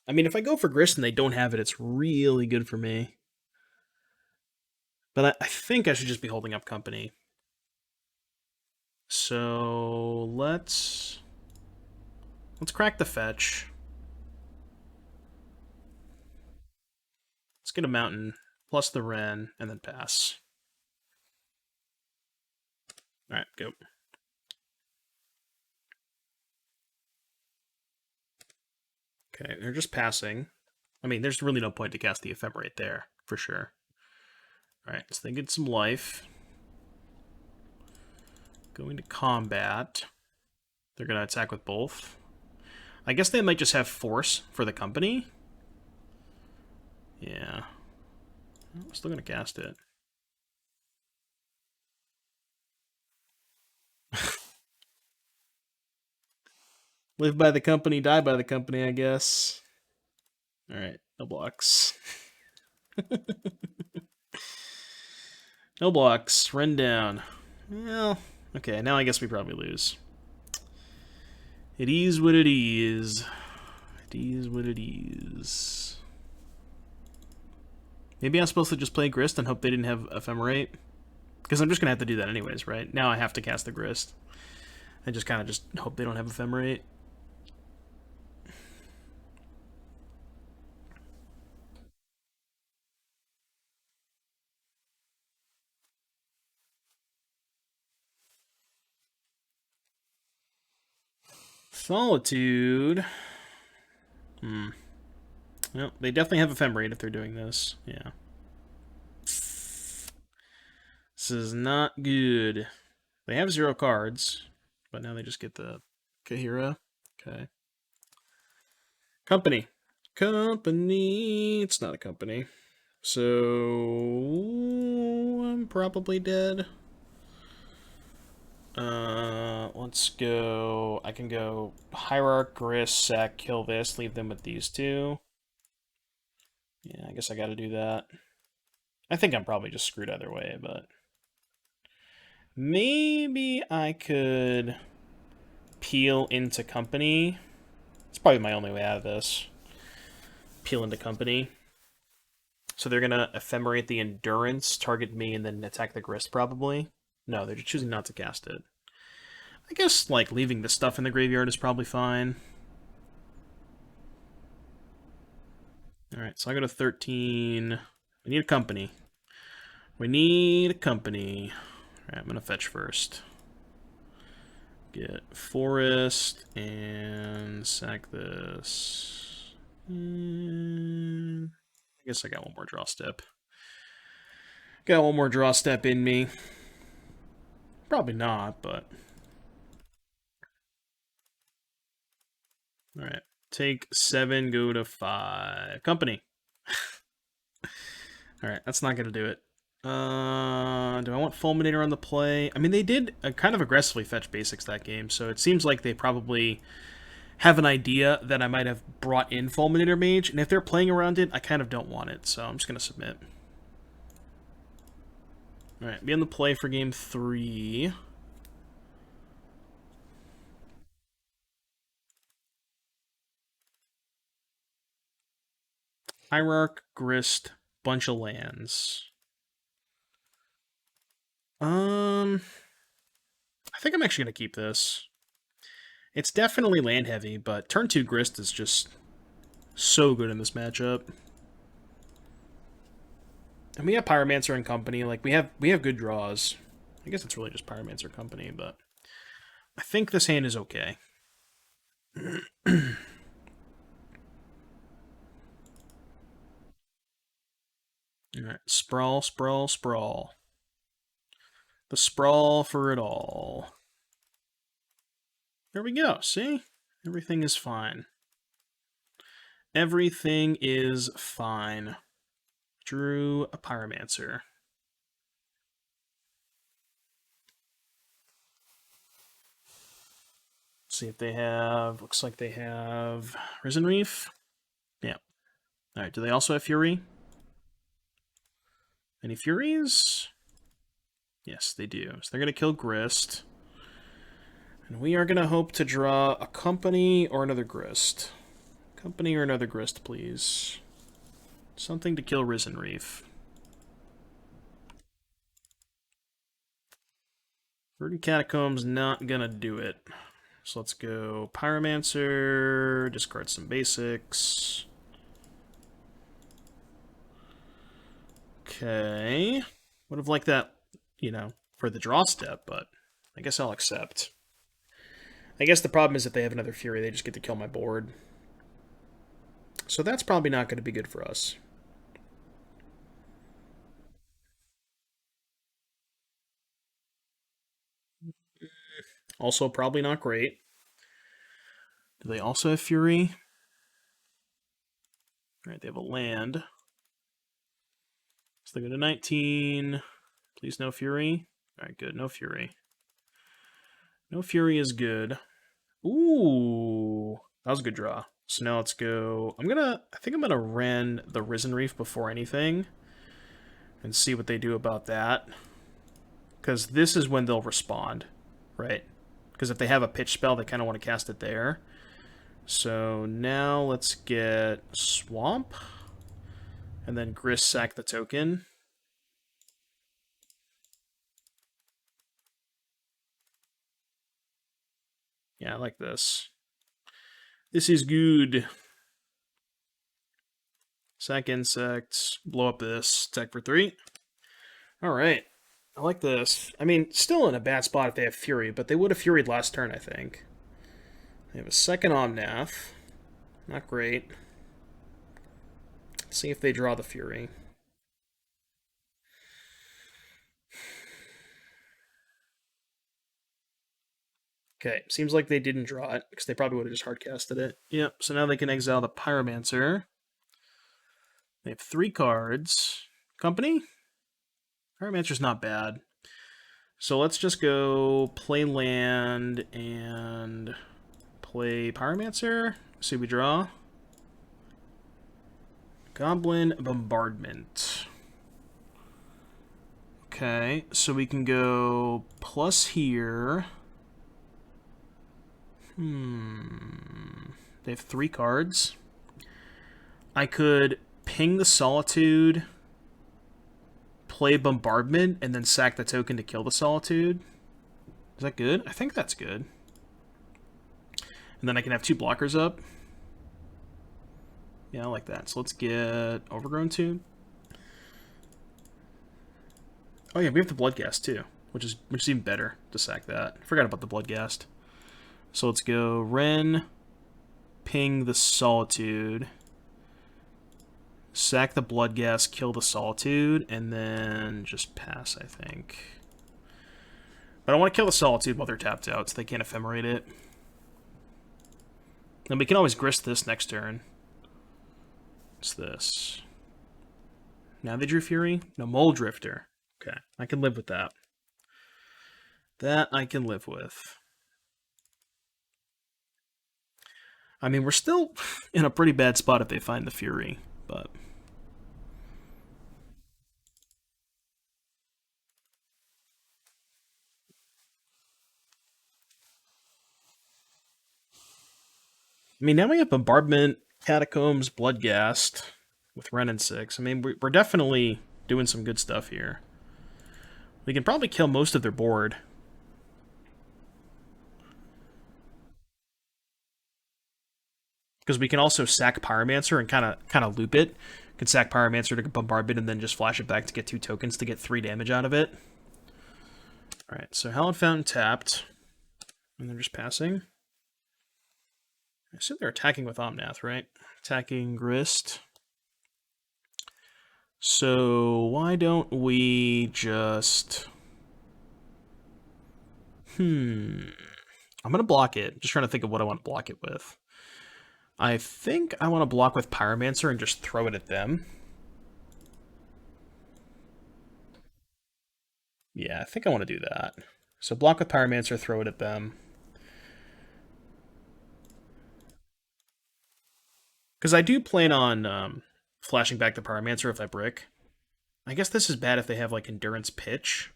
I mean, if I go for Grist and they don't have it, it's really good for me. But I think I should just be holding up Company. So let's crack the fetch. Let's get a mountain plus the Ren and then pass. All right, go. Okay, they're just passing. I mean, there's really no point to cast the Ephemerate there, for sure. Alright, so they get some life. Going to combat. They're going to attack with both. I guess they might just have force for the Company. Yeah. I'm still going to cast it. Live by the Company, die by the Company, I guess. Alright, no blocks. No blocks. Run down. Well, okay, now I guess we probably lose. It is what it is. It is what it is. Maybe I'm supposed to just play Grist and hope they didn't have Ephemerate. Because I'm just going to have to do that anyways, right? Now I have to cast the Grist. I just kind of just hope they don't have Ephemerate. Solitude. Well, they definitely have Ephemerate if they're doing this. Yeah. This is not good. They have 0 cards, but now they just get the Kahira. Okay. Company. Company. It's not a company. So I'm probably dead. Let's go. I can go Hierarch, Grist, Sack, kill this, leave them with these two. Yeah, I guess I gotta do that. I think I'm probably just screwed either way, but maybe I could peel into Company. It's probably my only way out of this. Peel into Company. So they're gonna ephemerate the Endurance, target me, and then attack the Grist probably. No, they're just choosing not to cast it. I guess, like, leaving the stuff in the graveyard is probably fine. Alright, so I go to 13. We need a Company. We need a Company. Alright, I'm going to fetch first. Get Forest and sack this. I guess I got one more draw step. Got one more draw step in me. Probably not, but All right. Take 7, go to 5. Company. All right, that's not going to do it. Do I want Fulminator on the play? I mean, they did kind of aggressively fetch basics that game, so it seems like they probably have an idea that I might have brought in Fulminator Mage, and if they're playing around it, I kind of don't want it, so I'm just going to submit. All right, be on the play for game 3. Hierarch, Grist, bunch of lands. I think I'm actually going to keep this. It's definitely land heavy, but turn 2 Grist is just so good in this matchup. And we have Pyromancer and company. Like we have good draws. I guess it's really just Pyromancer company, but I think this hand is okay. Alright, sprawl, sprawl, sprawl. The sprawl for it all. There we go, see? Everything is fine. Everything is fine. Drew a Pyromancer. See if they have... Looks like they have Risen Reef. Yeah. Alright, do they also have Fury? Any Furies? Yes, they do. So they're going to kill Grist. And we are going to hope to draw a company or another Grist. Company or another Grist, please. Something to kill Risen Reef. Verdant Catacombs not going to do it. So let's go Pyromancer, discard some basics. Okay. Would have liked that, you know, for the draw step, but I guess I'll accept. I guess the problem is if they have another Fury, they just get to kill my board. So that's probably not going to be good for us. Also probably not great. Do they also have Fury? Alright, they have a land. So they go to 19. Please no Fury. Alright, good. No Fury. No Fury is good. Ooh. That was a good draw. So now let's go... I think I'm gonna rend the Risen Reef before anything. And see what they do about that. Because this is when they'll respond. Right? Because if they have a pitch spell, they kind of want to cast it there. So now let's get Swamp. And then Grist sack the token. Yeah, I like this. This is good. Sack insects. Blow up this. Attack for 3. Alright. I like this. I mean, still in a bad spot if they have Fury, but they would have Furied last turn, I think. They have a second Omnath. Not great. Let's see if they draw the Fury. Okay, seems like they didn't draw it, because they probably would have just hardcasted it. Yep, so now they can exile the Pyromancer. They have 3 cards. Company? Pyromancer's not bad. So let's just go play land and play Pyromancer. See what we draw. Goblin Bombardment. Okay, so we can go plus here. They have 3 cards. I could ping the Solitude, play Bombardment, and then sack the token to kill the Solitude. Is that good? I think that's good. And then I can have 2 blockers up. Yeah, I like that. So let's get Overgrown Tube. Oh yeah, we have the Bloodghast too, which is even better to sack that. I forgot about the Bloodghast. So let's go Ren, ping the Solitude, sack the Bloodghast, kill the Solitude, and then just pass, I think. But I want to kill the Solitude while they're tapped out, so they can't ephemerate it. Then we can always grist this next turn. What's this? Now they drew Fury? No, Mole Drifter. Okay, I can live with that. That I can live with. I mean, we're still in a pretty bad spot if they find the Fury, but... I mean, now we have Bombardment, Catacombs, Bloodghast with Ren and 6. I mean, we're definitely doing some good stuff here. We can probably kill most of their board. Because we can also sack Pyromancer and kind of loop it. We can sack Pyromancer to Bombardment and then just flash it back to get 2 tokens to get 3 damage out of it. Alright, so Hallowed Fountain tapped. And they're just passing. I assume they're attacking with Omnath, right? Attacking Grist. So why don't we just... I'm going to block it. Just trying to think of what I want to block it with. I think I want to block with Pyromancer and just throw it at them. Yeah, I think I want to do that. So block with Pyromancer, throw it at them. Because I do plan on flashing back the Pyromancer if I brick. I guess this is bad if they have, like, Endurance Pitch.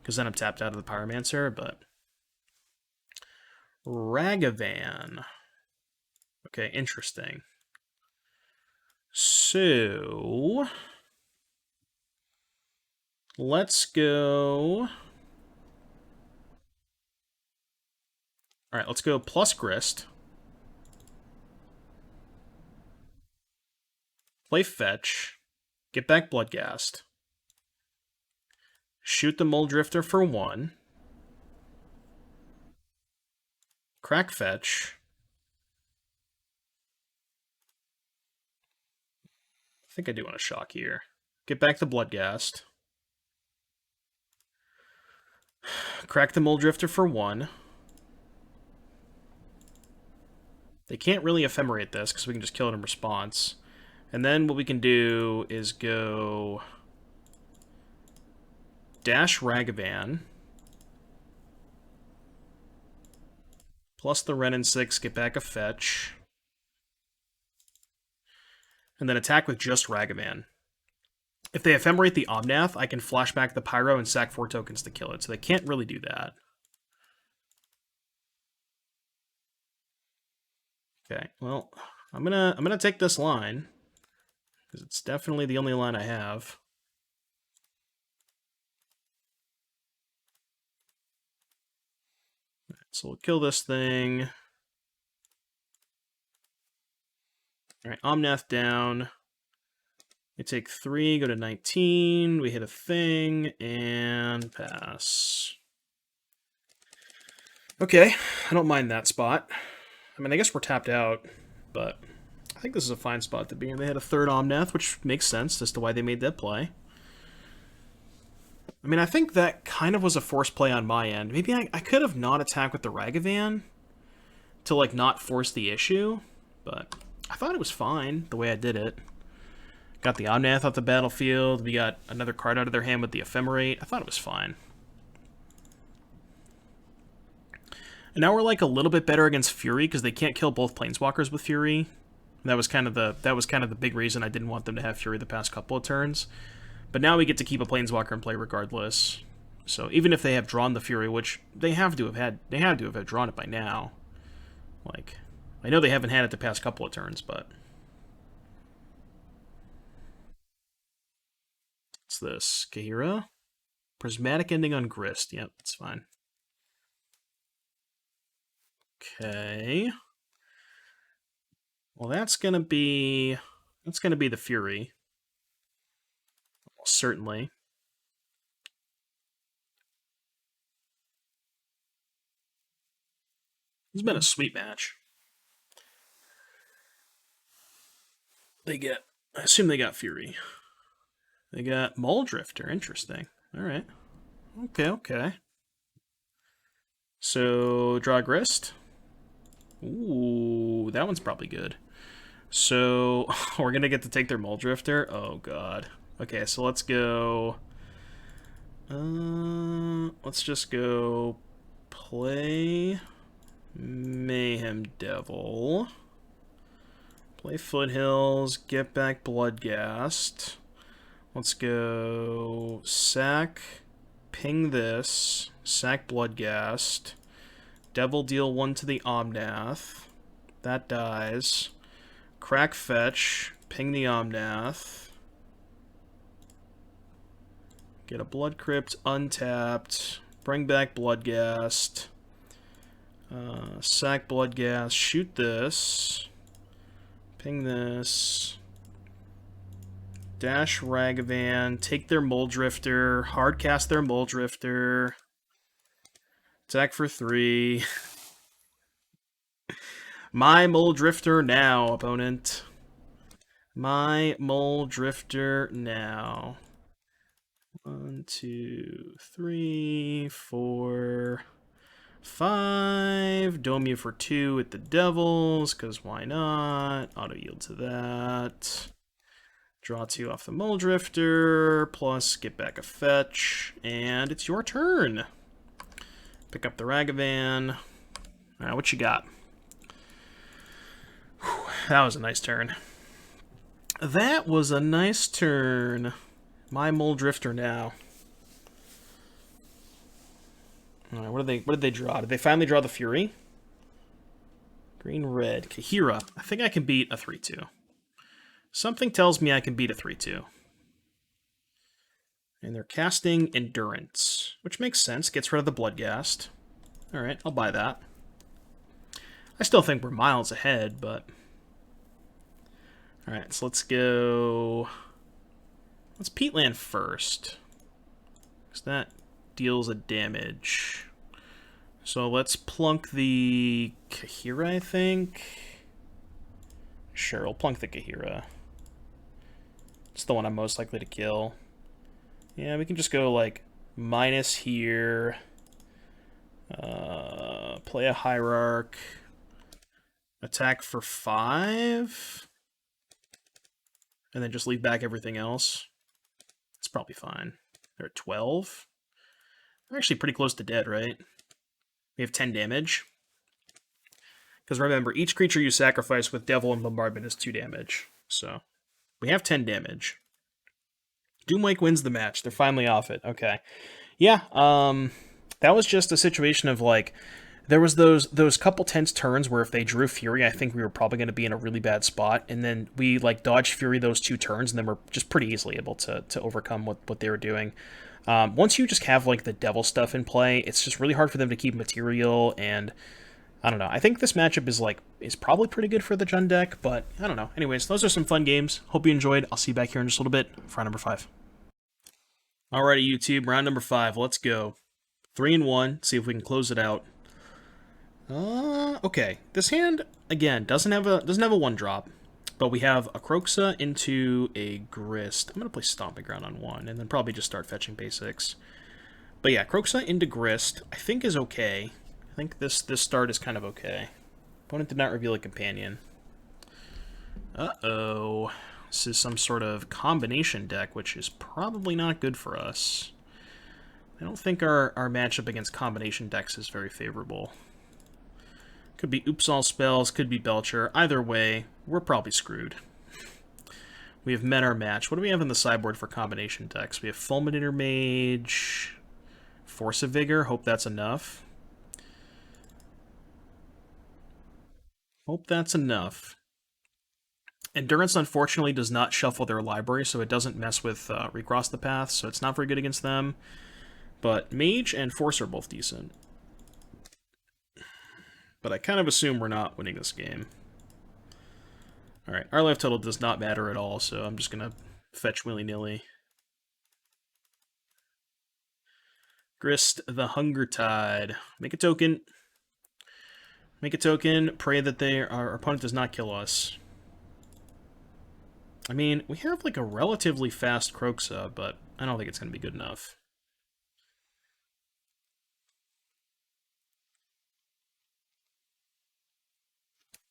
Because then I'm tapped out of the Pyromancer, but... Ragavan. Okay, interesting. So... let's go... Alright, let's go plus Grist. Play Fetch. Get back Bloodghast. Shoot the Mole Drifter for 1. Crack Fetch. I think I do want to shock here. Get back the Bloodghast. Crack the Mole Drifter for 1. They can't really ephemerate this because we can just kill it in response. And then what we can do is go... dash Ragavan. Plus the Ren and 6, get back a Fetch. And then attack with just Ragavan. If they ephemerate the Omnath, I can flash back the Pyro and sack 4 tokens to kill it, so they can't really do that. Okay, well, I'm gonna take this line. Because it's definitely the only line I have. Alright, so we'll kill this thing. Alright, Omnath down. We take 3, go to 19. We hit a thing, and pass. Okay, I don't mind that spot. I mean, I guess we're tapped out, but I think this is a fine spot to be in. They had a 3rd Omnath, which makes sense as to why they made that play. I mean, I think that kind of was a forced play on my end. Maybe I could have not attacked with the Ragavan to, like, not force the issue, but I thought it was fine the way I did it. Got the Omnath off the battlefield. We got another card out of their hand with the Ephemerate. I thought it was fine. And now we're, like, a little bit better against Fury because they can't kill both Planeswalkers with Fury. That was kind of the big reason I didn't want them to have Fury the past couple of turns. But now we get to keep a Planeswalker in play regardless. So even if they have drawn the Fury, which they have to have had drawn it by now. Like, I know they haven't had it the past couple of turns, but what's this? Kahira? Prismatic Ending on Grist. Yep, that's fine. Okay. Well, that's gonna be the Fury. Well, certainly. It's been a sweet match. I assume they got Fury. They got Mole Drifter. Interesting. All right. Okay. So draw Grist. Ooh, Ooh, that one's probably good. So, we're gonna get to take their Muldrifter? Oh, God. Okay, so let's go... let's just go... Play... Mayhem Devil. Play Foothills, get back Bloodghast. Let's go... Sack... Ping this. Sack Bloodghast. Devil deal 1 to the Omnath. That dies. Crack Fetch. Ping the Omnath. Get a Blood Crypt untapped. Bring back Bloodghast. Sack Bloodghast. Shoot this. Ping this. Dash Ragavan. Take their Muldrifter. Hardcast their Muldrifter. Attack for 3. My Muldrifter now, opponent. My Muldrifter now. 1, 2, 3, 4, 5. Dome you for 2 at the Devils, because why not? Auto yield to that. Draw 2 off the Muldrifter, plus get back a fetch, and it's your turn. Pick up the Ragavan. Alright, what you got? Whew, that was a nice turn. That was a nice turn. My Muldrifter now. Alright, what did they draw? Did they finally draw the Fury? Green, red. Kahira. I think I can beat a 3-2. Something tells me I can beat a 3-2. And they're casting Endurance, which makes sense. Gets rid of the Bloodghast. Alright, I'll buy that. I still think we're miles ahead, but... Alright, so let's go... Let's Peatland first. Because that deals a damage. So let's plunk the Kahira, I think. Sure, we'll plunk the Kahira. It's the one I'm most likely to kill. Yeah, we can just go, like, minus here. Play a Hierarch. Attack for 5. And then just leave back everything else. It's probably fine. They're at 12. They're actually pretty close to dead, right? We have 10 damage. Because remember, each creature you sacrifice with Devil and Bombardment is 2 damage. So, we have 10 damage. Doomwake wins the match. They're finally off it. Okay. Yeah, that was just a situation of, like, there was those couple tense turns where if they drew Fury, I think we were probably going to be in a really bad spot. And then we, like, dodged Fury those 2 turns, and then we're just pretty easily able to overcome what they were doing. Once you just have, like, the Devil stuff in play, it's just really hard for them to keep material, and I don't know. I think this matchup is probably pretty good for the Jund deck, but I don't know. Anyways, those are some fun games. Hope you enjoyed. I'll see you back here in just a little bit for round number 5. Alrighty, YouTube, round number 5. Let's go. 3-1. See if we can close it out. Okay. This hand again doesn't have a 1-drop, but we have a Kroxa into a Grist. I'm gonna play Stomping Ground on 1, and then probably just start fetching basics. But yeah, Kroxa into Grist I think is okay. I think this start is kind of okay. Opponent did not reveal a companion. Uh-oh. This is some sort of combination deck, which is probably not good for us. I don't think our matchup against combination decks is very favorable. Could be Oops All Spells, could be Belcher. Either way, we're probably screwed. We have met our match. What do we have in the sideboard for combination decks? We have Fulminator Mage, Force of Vigor. Hope that's enough. Hope that's enough. Endurance, unfortunately, does not shuffle their library, so it doesn't mess with Recross the Path, so it's not very good against them. But Mage and Force are both decent. But I kind of assume we're not winning this game. Alright, our life total does not matter at all, so I'm just going to fetch willy-nilly. Grist the Hunger Tide. Make a token. Make a token. Pray that our opponent does not kill us. I mean, we have like a relatively fast Kroxa, but I don't think it's going to be good enough.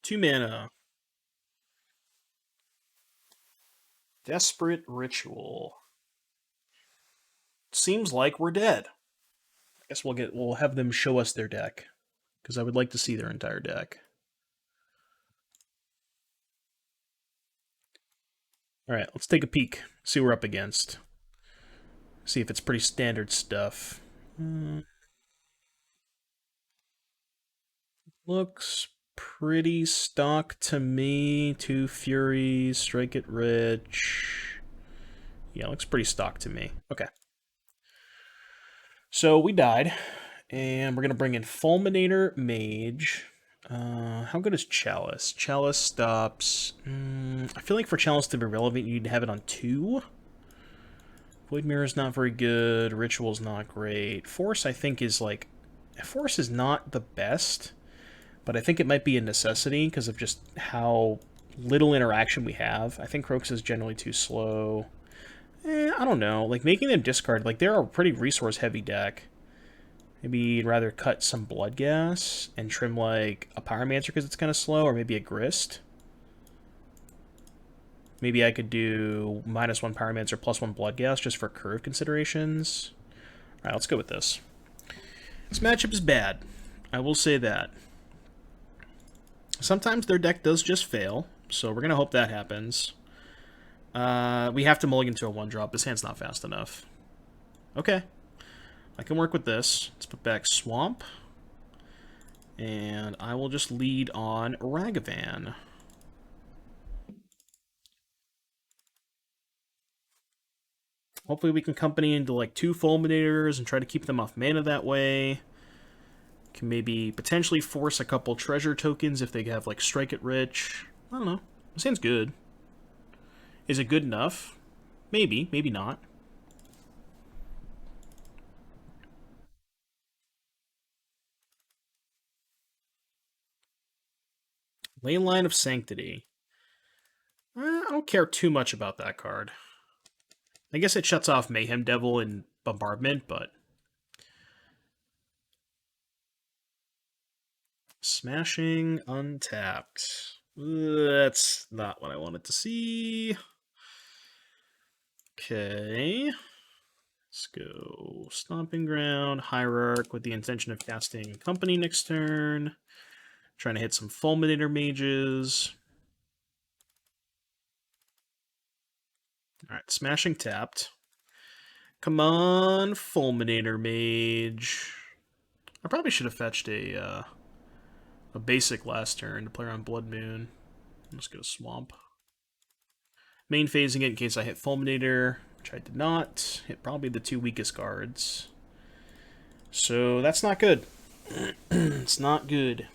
2 mana. Desperate Ritual. Seems like we're dead. I guess we'll have them show us their deck, because I would like to see their entire deck. All right, let's take a peek. See what we're up against. See if it's pretty standard stuff. Looks pretty stock to me. 2 Furies, Strike It Rich. Yeah, looks pretty stock to me. Okay. So we died, and we're going to bring in Fulminator Mage. How good is Chalice? Chalice stops. I feel like for Chalice to be relevant, you need to have it on 2. Void Mirror is not very good. Ritual's not great. Force, I think, is like... Force is not the best, but I think it might be a necessity because of just how little interaction we have. I think Crocus is generally too slow. I don't know. Like, making them discard, like, they're a pretty resource-heavy deck. Maybe you'd rather cut some Bloodgas and trim, like, a Pyromancer because it's kind of slow, or maybe a Grist. Maybe I could do -1 Pyromancer, +1 Bloodgas just for curve considerations. Alright, let's go with this. This matchup is bad. I will say that. Sometimes their deck does just fail, so we're going to hope that happens. We have to mulligan to a 1-drop. This hand's not fast enough. Okay. I can work with this. Let's put back Swamp. And I will just lead on Ragavan. Hopefully we can company into like 2 Fulminators and try to keep them off mana that way. Can maybe potentially force a couple treasure tokens if they have like Strike It Rich. I don't know. This hand's good. Is it good enough? Maybe, maybe not. Leyline of Sanctity. I don't care too much about that card. I guess it shuts off Mayhem Devil and Bombardment, but... Smashing untapped. That's not what I wanted to see. Okay. Let's go Stomping Ground, Hierarch with the intention of casting Company next turn. Trying to hit some Fulminator Mages. Alright, Smashing tapped. Come on, Fulminator Mage. I probably should have fetched a basic last turn to play around Blood Moon. Let's go Swamp. Main phasing it in case I hit Fulminator, which I did not. Hit probably the 2 weakest cards. So that's not good. It's not good.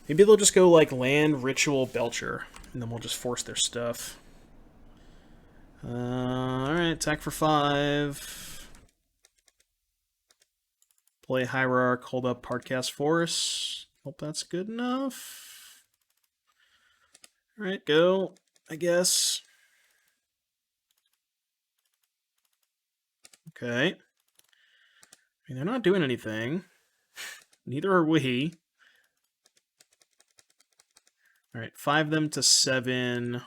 Maybe they'll just go like Land, Ritual, Belcher, and then we'll just force their stuff. Alright, attack for 5. Play Hierarch, hold up Hardcast Force. Hope that's good enough. Alright, go, I guess. Okay. I mean, they're not doing anything. Neither are we. Alright, 5 them to 7.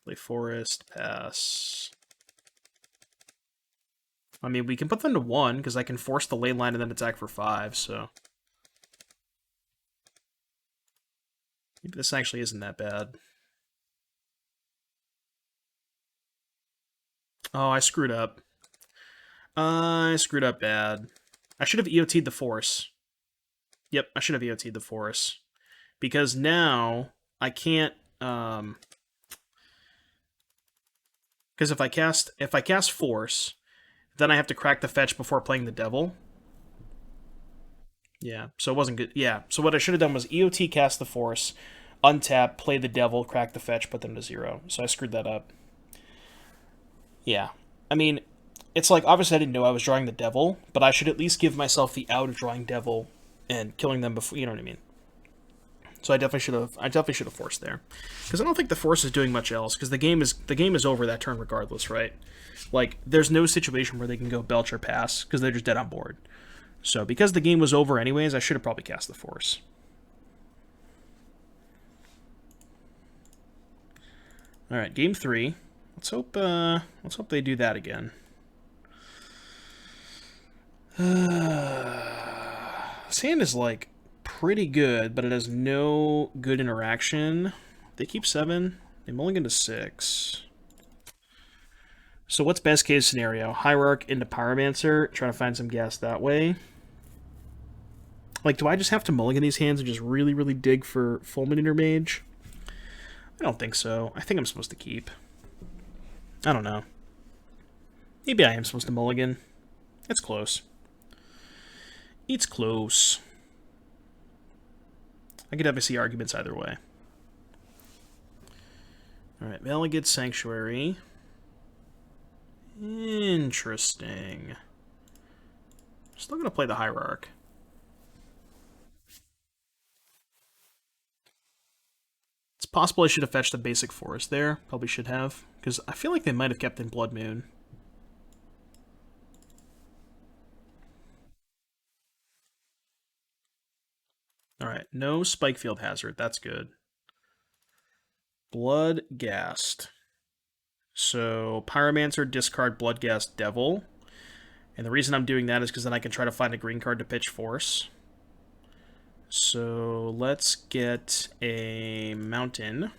Play Forest, pass. I mean, we can put them to 1, because I can force the ley line and then attack for 5, so... Maybe this actually isn't that bad. Oh, I screwed up. I screwed up bad. I should have EOT'd the Force. Yep, I should have EOT'd the Force. Because now, I can't... Because if I cast Force, then I have to crack the fetch before playing the Devil. Yeah, so it wasn't good. Yeah, so what I should have done was EOT cast the Force, untap, play the Devil, crack the fetch, put them to 0. So I screwed that up. Yeah, I mean, it's like, obviously I didn't know I was drawing the Devil, but I should at least give myself the out of drawing Devil and killing them before, you know what I mean? So I definitely should have forced there, because I don't think the Force is doing much else. Because the game is over that turn regardless, right? Like, there's no situation where they can go Belch or pass because they're just dead on board. So because the game was over anyways, I should have probably cast the Force. All right, game 3. Let's hope they do that again. This hand is like pretty good, but it has no good interaction. They keep 7. They mulligan to 6. So what's best case scenario? Hierarch into Pyromancer, trying to find some gas that way. Like, do I just have to mulligan these hands and just really, really dig for Fulminator Mage? I don't think so. I think I'm supposed to keep. I don't know. Maybe I am supposed to mulligan. It's close. It's close. I could obviously see arguments either way. Alright, Maligate Sanctuary. Interesting. Still gonna play the Hierarch. It's possible I should have fetched the basic forest there. Probably should have. Because I feel like they might have kept in Blood Moon. Alright, no Spikefield Hazard. That's good. Bloodghast. So, Pyromancer, discard Bloodghast Devil. And the reason I'm doing that is because then I can try to find a green card to pitch Force. So, let's get a Mountain.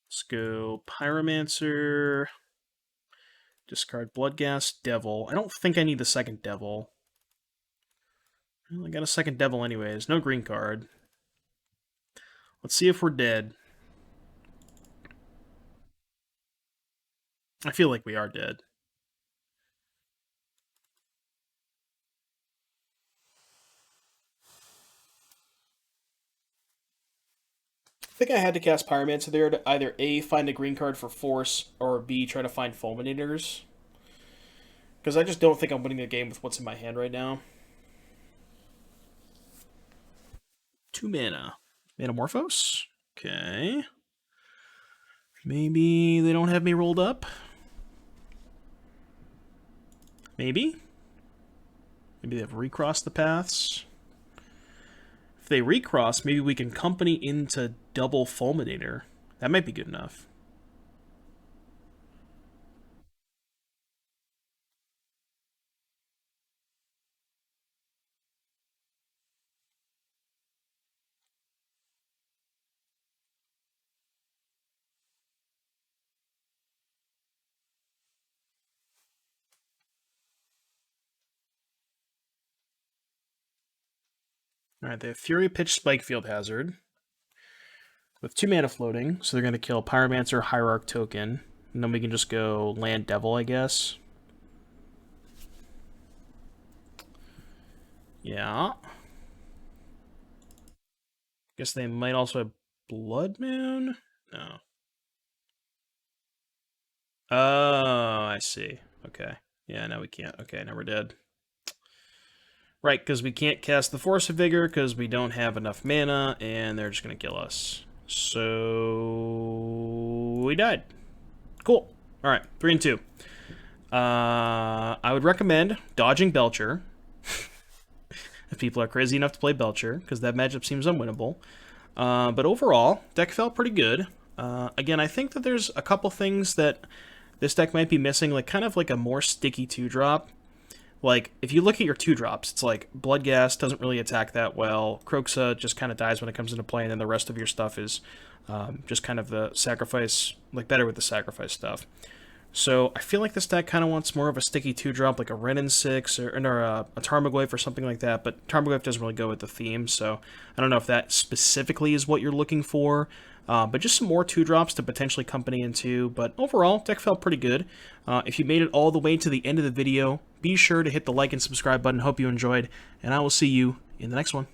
Let's go Pyromancer, discard Bloodghast, Devil. I don't think I need the second Devil. Well, I got a second Devil anyways. No green card. Let's see if we're dead. I feel like we are dead. I think I had to cast Pyromancer there to either A, find a green card for Force, or B, try to find Fulminators. Because I just don't think I'm winning the game with what's in my hand right now. 2 mana. Metamorphose? Okay. Maybe they don't have me rolled up? Maybe? Maybe they've recrossed the paths? If they recross, maybe we can company into double Fulminator. That might be good enough. Alright, they have Fury Pitch Spikefield Hazard with 2 mana floating, so they're going to kill Pyromancer, Hierarch token, and then we can just go land Devil, I guess. Yeah. Guess they might also have Blood Moon? No. Oh, I see. Okay. Yeah, now we can't. Okay, now we're dead. Right, because we can't cast the Force of Vigor because we don't have enough mana, and they're just going to kill us. So we died. Cool. All right, 3 and 2. I would recommend dodging Belcher if people are crazy enough to play Belcher, because that matchup seems unwinnable. But overall, deck felt pretty good. Again, I think that there's a couple things that this deck might be missing, like kind of like a more sticky 2-drop. Like, if you look at your 2-drops, it's like Bloodghast doesn't really attack that well, Kroxa just kind of dies when it comes into play, and then the rest of your stuff is just kind of the sacrifice, like better with the sacrifice stuff. So I feel like this deck kind of wants more of a sticky 2-drop, like a Renin 6 or a Tarmogoyf or something like that, but Tarmogoyf doesn't really go with the theme, so I don't know if that specifically is what you're looking for. But just some more 2-drops to potentially company into. But overall, deck felt pretty good. If you made it all the way to the end of the video, be sure to hit the like and subscribe button. Hope you enjoyed, and I will see you in the next one.